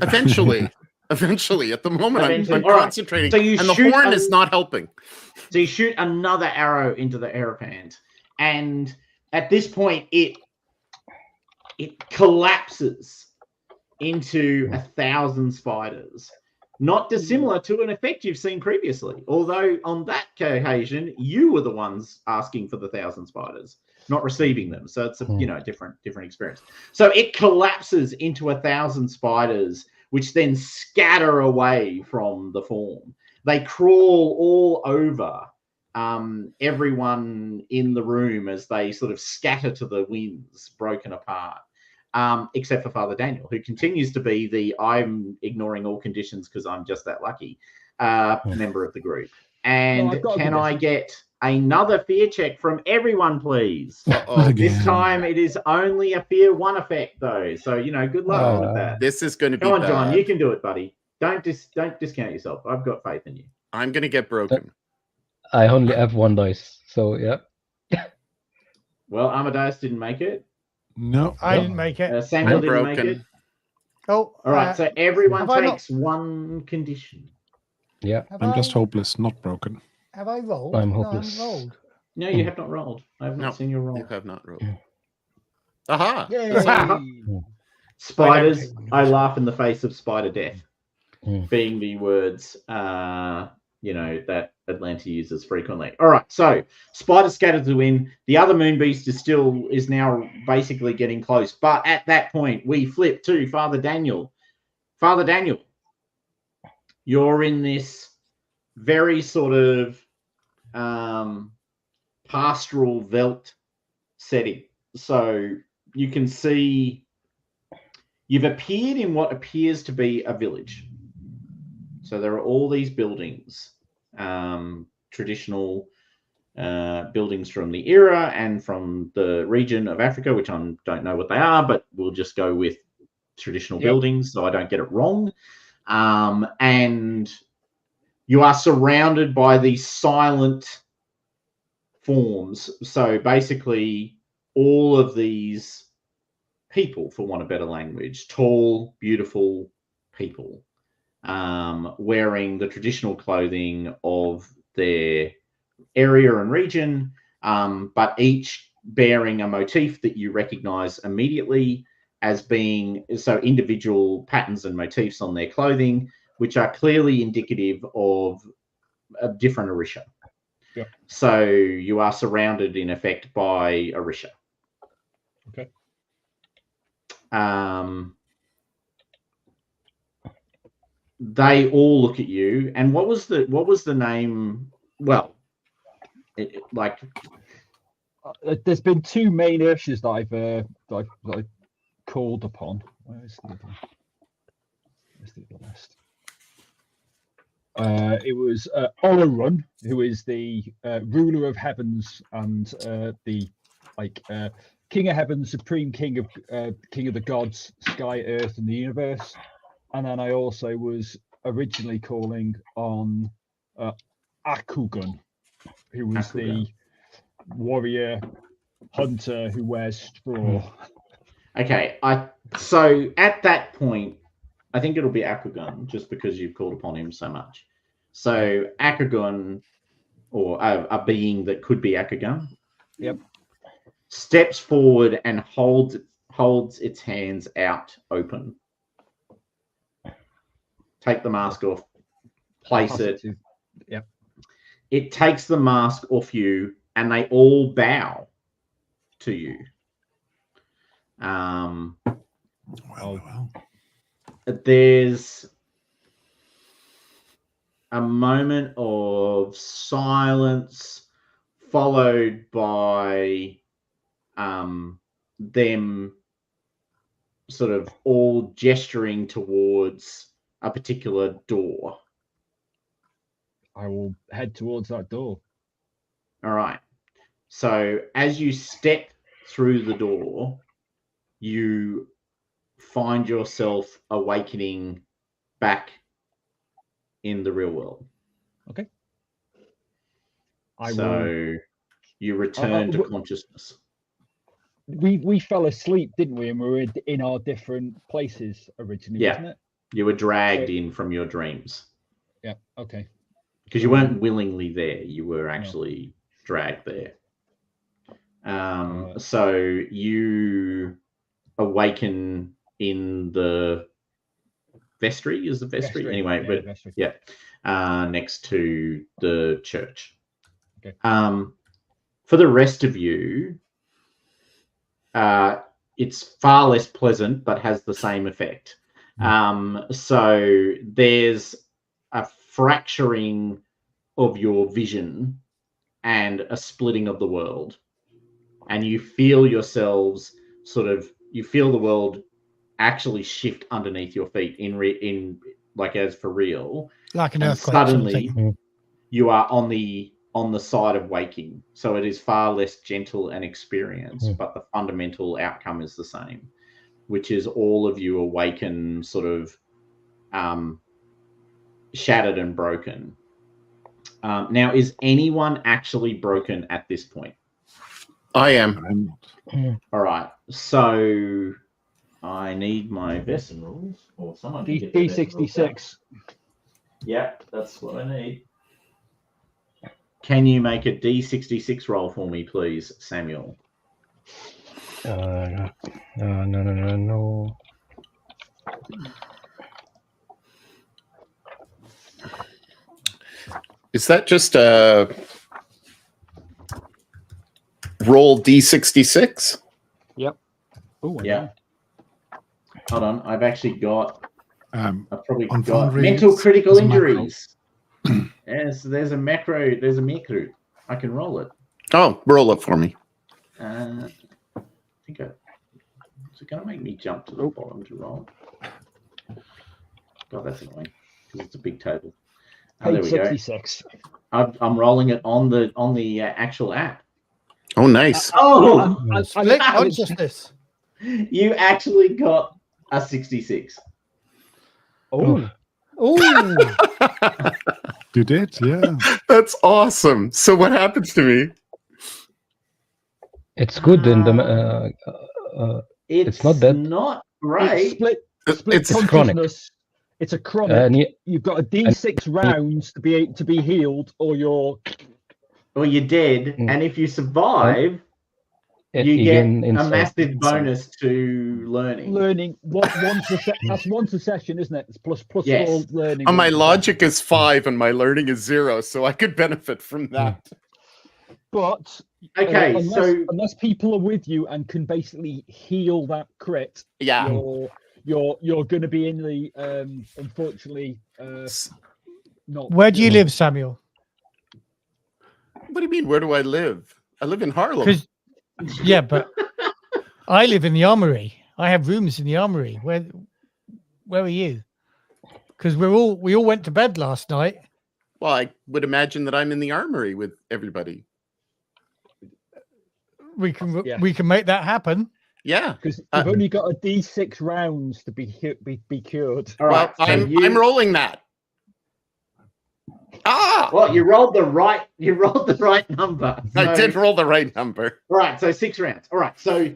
Eventually. Eventually. At the moment, Eventually. I'm All right. concentrating. So you and the shoot horn is not helping. So you shoot another arrow into the Aeropant, and at this point, it collapses into 1,000 spiders. Not dissimilar to an effect you've seen previously. Although on that occasion, you were the ones asking for the 1,000 spiders, not receiving them. So it's a different experience. So it collapses into 1,000 spiders, which then scatter away from the form. They crawl all over everyone in the room as they sort of scatter to the winds, broken apart. Except for Father Daniel, who continues to be the I'm ignoring all conditions because I'm just that lucky member of the group. And can I get another fear check from everyone, please? This time it is only a fear 1 effect, though. So, good luck with that. This is going to be Come on, bad. John, you can do it, buddy. Don't discount yourself. I've got faith in you. I'm going to get broken. I only have 1 dice, so yeah. Well, Amadeus didn't make it. No. I didn't make it. Samuel I'm didn't make broken. it. Oh, All right, so everyone have I takes 1 condition. Yeah. I'm just hopeless, not broken. Have I rolled? I'm No, I hopeless. haven't rolled. No, you have not rolled. I have not seen your roll. You have not rolled. Aha! Yay! Spiders, I laugh in the face of spider death, Mm. being the words that Atlanta uses frequently. All right, so spider scattered to the wind. The other moon beast is now basically getting close, but at that point we flip to Father Daniel. Father Daniel, you're in this very sort of pastoral veldt setting, so you can see you've appeared in what appears to be a village. So there are all these buildings, traditional buildings from the era and from the region of Africa, which I don't know what they are, but we'll just go with traditional buildings so I don't get it wrong. And you are surrounded by these silent forms. So basically all of these people, for want of better language, tall, beautiful people, wearing the traditional clothing of their area and region, but each bearing a motif that you recognize immediately as being individual patterns and motifs on their clothing, which are clearly indicative of a different Orisha. Yep. So you are surrounded in effect by Orisha. Okay. They all look at you, and what was the name? Well, there's been 2 main issues that I've called upon. Where's the list? It was Olorun, who is the ruler of heavens and the king of heaven, supreme king of the gods, sky, earth, and the universe. And then I also was originally calling on Akugun, who was the warrior hunter who wears straw. Okay, so at that point, I think it'll be Akugun, just because you've called upon him so much. So Akugun, or a being that could be Akugun, steps forward and holds its hands out open. Take the mask off, place it. Yep. It takes the mask off you, and they all bow to you. Well. There's a moment of silence followed by them sort of all gesturing towards a particular door. I will head towards that door. All right. So as you step through the door, you find yourself awakening back in the real world. Okay. You return to consciousness. We fell asleep, didn't we? And we were in our different places originally, wasn't it? You were dragged in from your dreams. Yeah. Okay. Because you weren't willingly there. You were actually dragged there. So you awaken in the vestry. Is the vestry? Anyway, but vestry. Next to the church. Okay. For the rest of you, it's far less pleasant, but has the same effect. So there's a fracturing of your vision and a splitting of the world, and you feel yourselves you feel the world actually shift underneath your feet in like as for real, like an and earthquake. suddenly you are on the side of waking. So it is far less gentle an experience, but the fundamental outcome is the same, which is all of you awaken sort of shattered and broken. Now, is anyone actually broken at this point? I am. I'm not. All right. So I need my Vesson rules, or someone can get the Vesson rules out. D66. Yeah, that's what I need. Can you make a D66 roll for me, please, Samuel? No. Is that just a roll D66? Yep. Oh, Yeah. Hold on, I've actually got. I've probably on got Foundry, mental it's critical a macro. injuries. Yes, there's a macro. There's a micro. I can roll it. Oh, roll it for me. I think is it going to make me jump to the bottom to roll? God, that's annoying because it's a big table. Oh, there we go. 66. I'm rolling it on the actual app. Oh, nice. Split consciousness. You actually got a 66. Oh. You did, yeah. That's awesome. So what happens to me? It's good in the. It's not that. Not great. Split It's chronic. consciousness. It's a chronic. You've got a D6 rounds to be healed, or you're dead. And if you survive, you get a massive bonus to learning. Learning that's once a session, isn't it? It's plus Yes. 4 learning. My logic is 5 and my learning is 0, so I could benefit from that. But Okay, unless people are with you and can basically heal that crit, Yeah. you're going to be in the unfortunately not. Where do you live, Samuel? What do you mean? Where do I live? I live in Harlem. Yeah, but I live in the Armory. I have rooms in the Armory. Where are you? Because we all went to bed last night. Well, I would imagine that I'm in the Armory with everybody. We can make that happen. Yeah, because you've only got a D6 rounds to be cured. All right, well, I'm rolling that. Well, you rolled the right number. So, I did roll the right number. All right, so 6 rounds. All right, so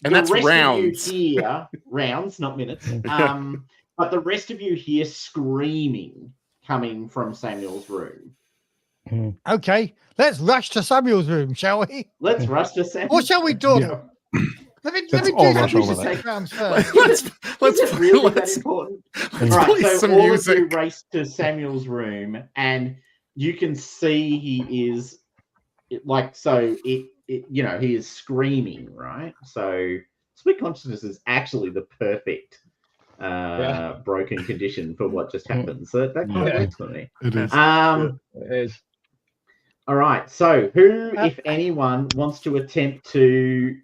and that's rest rounds. Of you hear, rounds, not minutes. But the rest of you hear screaming coming from Samuel's room. Okay, let's rush to Samuel's room, shall we? Let's rush to Samuel's. Or shall we do? Yeah. Let me all do rush some over music there. rounds first. let's Is it really that important? let's All right, play so some all music. of you race to Samuel's room, and you can see he is he is screaming, right? So split consciousness is actually the perfect broken condition for what just happened. So that kind of works for me. It is. It is. All right. So who, if anyone, wants to attempt to,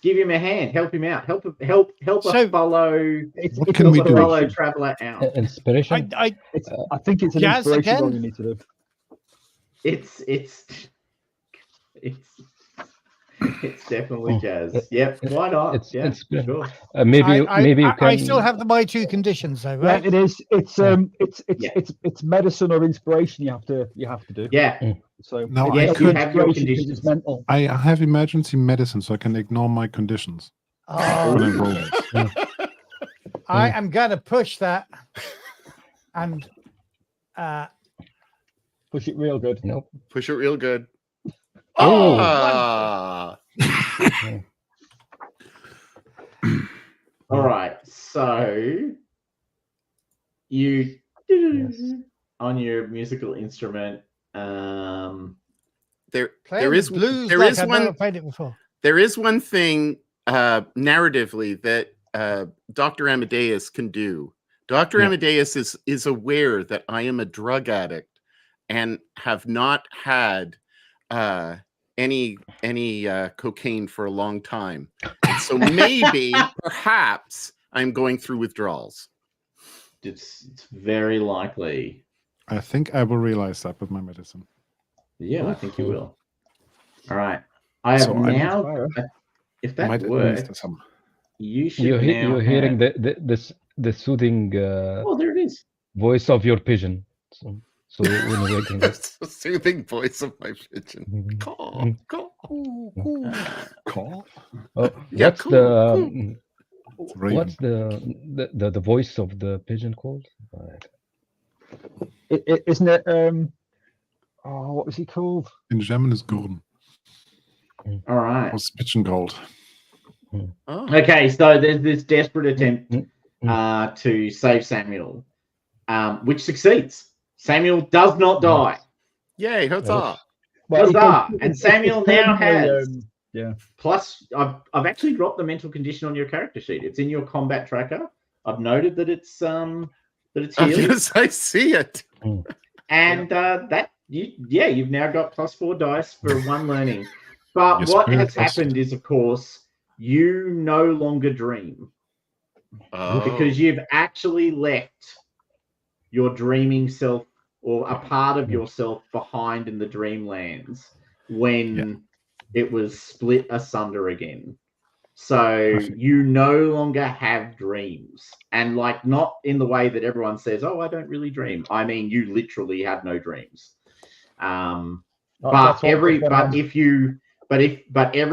give him a hand, help him out, help a fellow What can we do? fellow traveler out? Inspiration. I think it's an Jazz inspiration again? roll you need to do. It's definitely jazz. Yep. Why not? It's Yeah. inspiration. Sure. Maybe you can. I still have my 2 conditions though, Yeah, right? it is. It's Yeah. it's medicine or inspiration you have to do. Yeah. So Now, it's I not could- you have your inspiration 'cause conditions. it's mental. I have emergency medicine, so I can ignore my conditions. when I Oh, roll. I am gonna push that and Push it real good. Nope. Push it real good. Oh. Ah. All right. So you on your musical instrument. There playing is the blues there like is I've one never played it before. there is one thing narratively that Dr. Amadeus can do. Dr. Yeah. Amadeus is aware that I am a drug addict and have not had any cocaine for a long time. And so maybe, perhaps, I'm going through withdrawals. It's very likely. I think I will realize that with my medicine. Yeah, I think you will. All right. I have So I- now. If that Might works, administer some. you should You're, now you're hearing have- the soothing Oh, there it is. voice of your pigeon. So when you're waking up. That's the soothing voice of my pigeon. Caw, caw, coo. Call? Oh, Yeah, what's cool, the cool. Raven. what's the voice of the pigeon called? Isn't it? What was he called? In German is Gurn. All right. Or Spitzengold. Oh. Okay, so there's this desperate attempt Mm. to save Samuel, which succeeds. Samuel does not die. Yay, huzzah. Well, Huzzah! it- And it's Samuel now permanently, has plus. I've actually dropped the mental condition on your character sheet. It's in your combat tracker. I've noted that it's healed, Yes, I see it. and you've now got +4 dice for 1 learning. But Yes, what very has trusted. happened is, of course, you no longer dream. Oh. Because you've actually left your dreaming self or a part of yourself behind in the dreamlands when it was split asunder again. So Perfect. you no longer have dreams. And not in the way that everyone says, oh, I don't really dream. I mean, you literally have no dreams. But every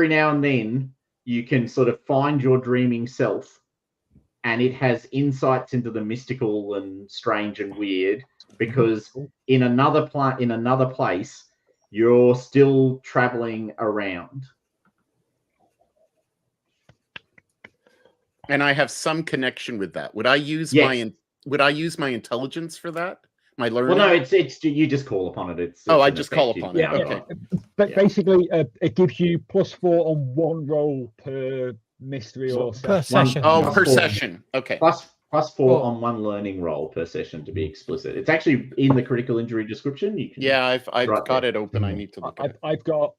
now and then you can sort of find your dreaming self, and it has insights into the mystical and strange and weird, because in another place you're still traveling around. And I have some connection with that. Would I use Yes. my intelligence for that? My learning? Well, no, it's you just call upon it. It's I an just effect call you've upon it. now Okay. got. But Yeah. basically, it gives you +4 on 1 roll per mystery or Per session. session. Oh, Plus per 4. session. Okay. +4 Well- on 1 learning roll per session, to be explicit. It's actually in the critical injury description. You can Yeah, I've Right got there. it open. I need to look at it. I've got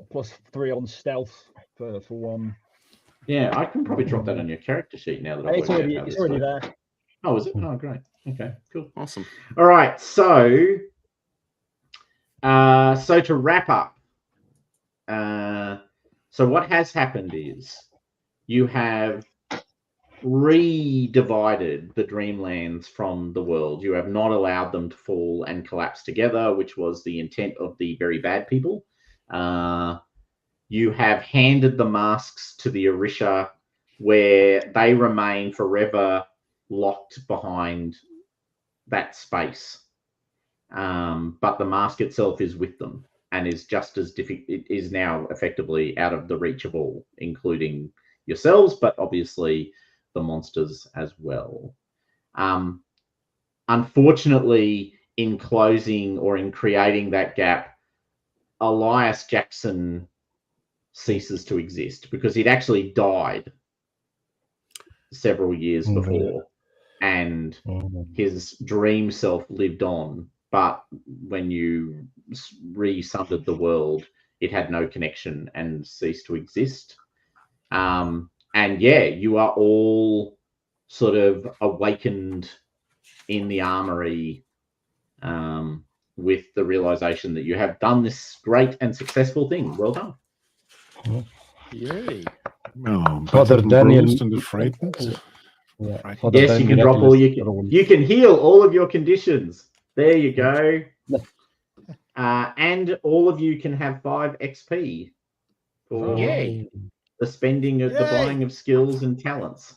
+3 on stealth for 1. Yeah, I can probably drop that on your character sheet now that I've It's worked out already how it's this already works. there. Oh, is it? Oh, great. Okay, cool. Awesome. All right, so to wrap up, so what has happened is you have re-divided the dreamlands from the world. You have not allowed them to fall and collapse together, which was the intent of the very bad people. You have handed the masks to the Orisha, where they remain forever locked behind that space. But the mask itself is with them and is just as difficult. It is now effectively out of the reach of all, including yourselves, but obviously the monsters as well. Unfortunately, in closing or in creating that gap, Elias Jackson ceases to exist because he'd actually died several years Mm, before, and Mhm. his dream self lived on. But when you resundered the world, it had no connection and ceased to exist. And yeah, you are all sort of awakened in the armory with the realization that you have done this great and successful thing. Well done. Yay. Oh, Father battered and Daniel- bruised and frightened. Yeah. Right. Father Yes, you Dan can drop all miraculous your. roll. You can heal all of your conditions. There you go. And all of you can have 5 XP for Yay. the spending of the Yay. buying of skills and talents.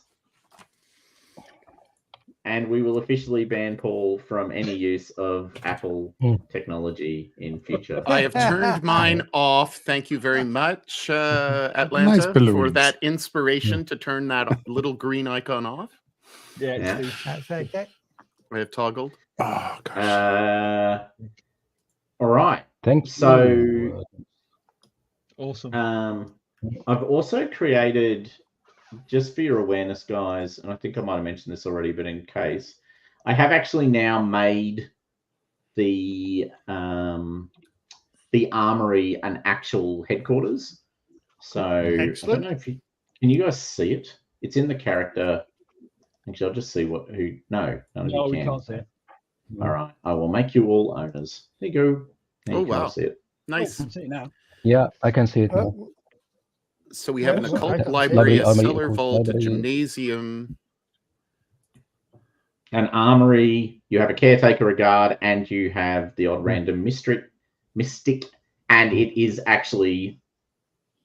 And we will officially ban Paul from any use of Apple technology in future. I have turned mine off. Thank you very much, Atlanta, Nice for balloons. that inspiration to turn that little green icon off. Yeah, Yeah. That's okay. I have toggled. Oh gosh. All right. Thank So, you. Awesome. I've also created, just for your awareness, guys, and I think I might have mentioned this already, but in case, I have actually now made the armory an actual headquarters. So I don't Excellent. know if you can you guys see it. It's in the character. Actually, I'll just see none of No, you we can. can't see it. All right, I will make you all owners. There you go. Now Oh, you can all wow. see it. Nice. Oh, I can see it now. Yeah, I can see it now. So we have an Yeah, occult I can see it. library, a Library, cellar occult vault, a library. gymnasium. An armory, you have a caretaker, a guard, and you have the odd random mystic, and it is actually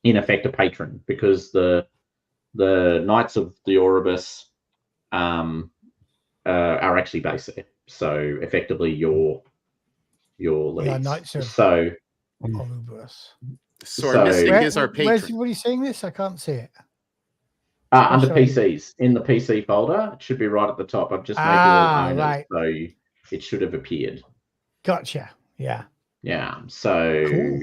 in effect a patron because the Knights of the Oribus are actually based there. So effectively, your leads. Yeah, Knights of So Oribus. So our So- mystic Where- is our where's patron. what are you saying this? I can't see it. under sorry. PCs in the PC folder, it should be right at the top. I've just made you all owners, Right. so it should have appeared. Gotcha. Yeah. Yeah. So Cool.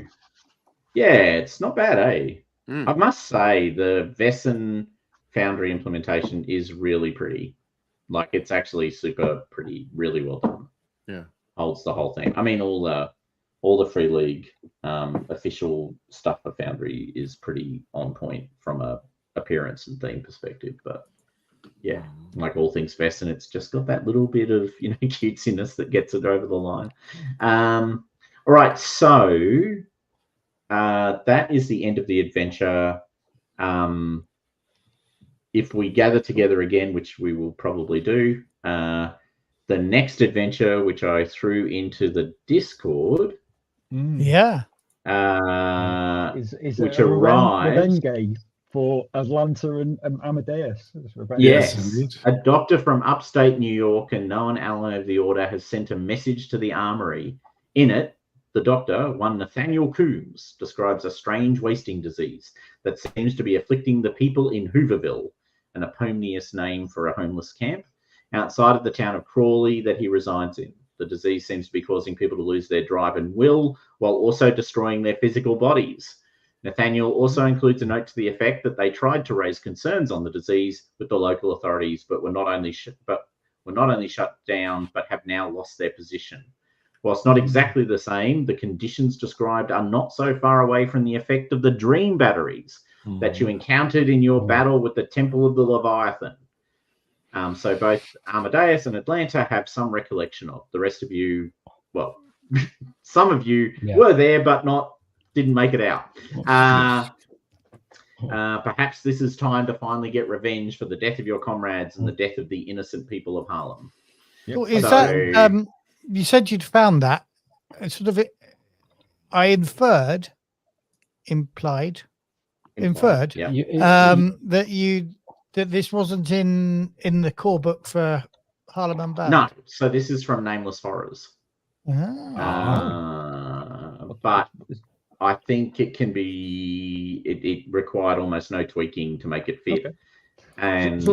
yeah, it's not bad, eh? Mm. I must say the Vesson Foundry implementation is really pretty. Like it's actually super pretty, really well done. Yeah. Holds the whole thing. I mean, all the Free League official stuff for Foundry is pretty on point from a appearance and theme perspective. But yeah, like all things Vesson, it's just got that little bit of cutesiness that gets it over the line. All right, so that is the end of the adventure. If we gather together again, which we will probably do, the next adventure, which I threw into the Discord, Yeah. Is which it a arrives- revenge game for Atlanta and Amadeus? It's revenge. yes, Yes, indeed. a doctor from upstate New York and known ally of the Order has sent a message to the armory. In it, the doctor, one Nathaniel Coombs, describes a strange wasting disease that seems to be afflicting the people in Hooverville, an eponymous name for a homeless camp outside of the town of Crawley that he resides in. The disease seems to be causing people to lose their drive and will while also destroying their physical bodies. Nathaniel also includes a note to the effect that they tried to raise concerns on the disease with the local authorities, but were not only shut down, but have now lost their position. Whilst not exactly the same, the conditions described are not so far away from the effect of the dream batteries that you encountered in your battle with the Temple of the Leviathan. So both Amadeus and Atlanta have some recollection of. The rest of you, well, some of you were there, but didn't make it out. Perhaps this is time to finally get revenge for the death of your comrades and the death of the innocent people of Harlem. Well, is So- that you said you'd found that? Sort of it. I inferred Yeah. that this wasn't in the core book for Harlem Unbound. No. So this is from Nameless Horrors. But I think it can be. It required almost no tweaking to make it fit. Okay. And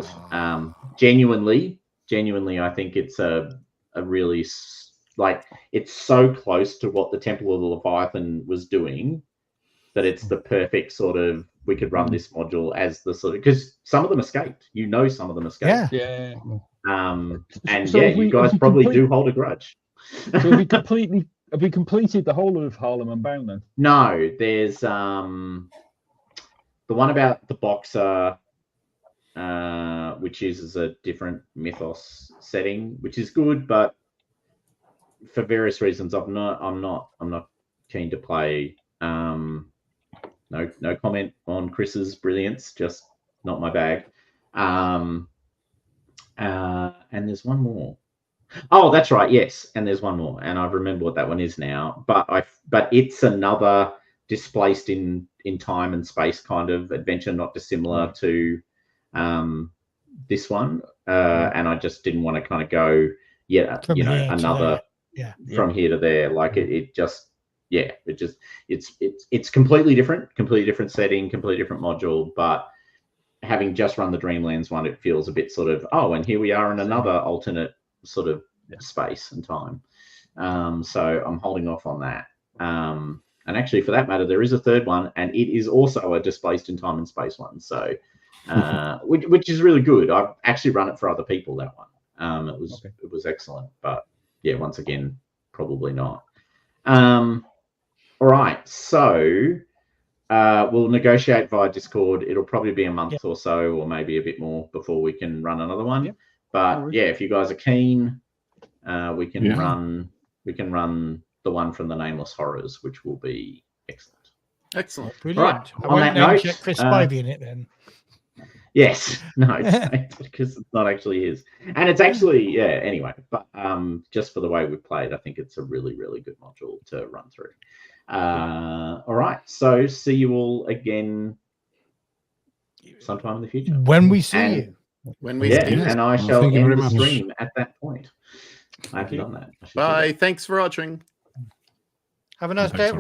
genuinely, I think it's a really it's so close to what the Temple of the Leviathan was doing that it's the perfect sort of, we could run this module as the sort of, because some of them escaped. Some of them escaped. Yeah. Yeah. And So yeah, have we- you guys have we probably complete- do hold a grudge. So have we completed the whole of Harlem Unbound then? No, there's the one about the boxer, which uses a different mythos setting, which is good, but for various reasons, I'm not keen to play. No comment on Chris's brilliance, just not my bag. And there's one more. Oh, that's right. Yes, and there's one more, and I remember what that one is now. But it's another displaced in time and space kind of adventure, not dissimilar to this one. And I just didn't want to kind of go, From here to another there. from here to there. Like it's completely different setting, completely different module, but having just run the Dreamlands one, it feels a bit sort of, and here we are in another alternate sort of space and time. So I'm holding off on that. And actually, for that matter, there is a third one, and it is also a displaced in time and space one. So, which is really good. I've actually run it for other people, that one. It was excellent, but yeah, once again, probably not. All right, so we'll negotiate via Discord. It'll probably be a month or so, or maybe a bit more before we can run another one. Yep. But yeah, if you guys are keen, we can Yeah. run the one from the Nameless Horrors, which will be excellent. Excellent. Brilliant. Right, I on won't that name note, check Chris Spivey in it then. Yes, no, because it's not actually his, and it's actually Anyway, but just for the way we played, I think it's a really, really good module to run through. All right, so see you all again sometime in the future. When we see And- you. When we Yeah, see you. and I Well, shall thank you end very the much. stream at that point. I haven't done that. I should do that. Bye. Thanks for watching. Have a nice Thanks, day.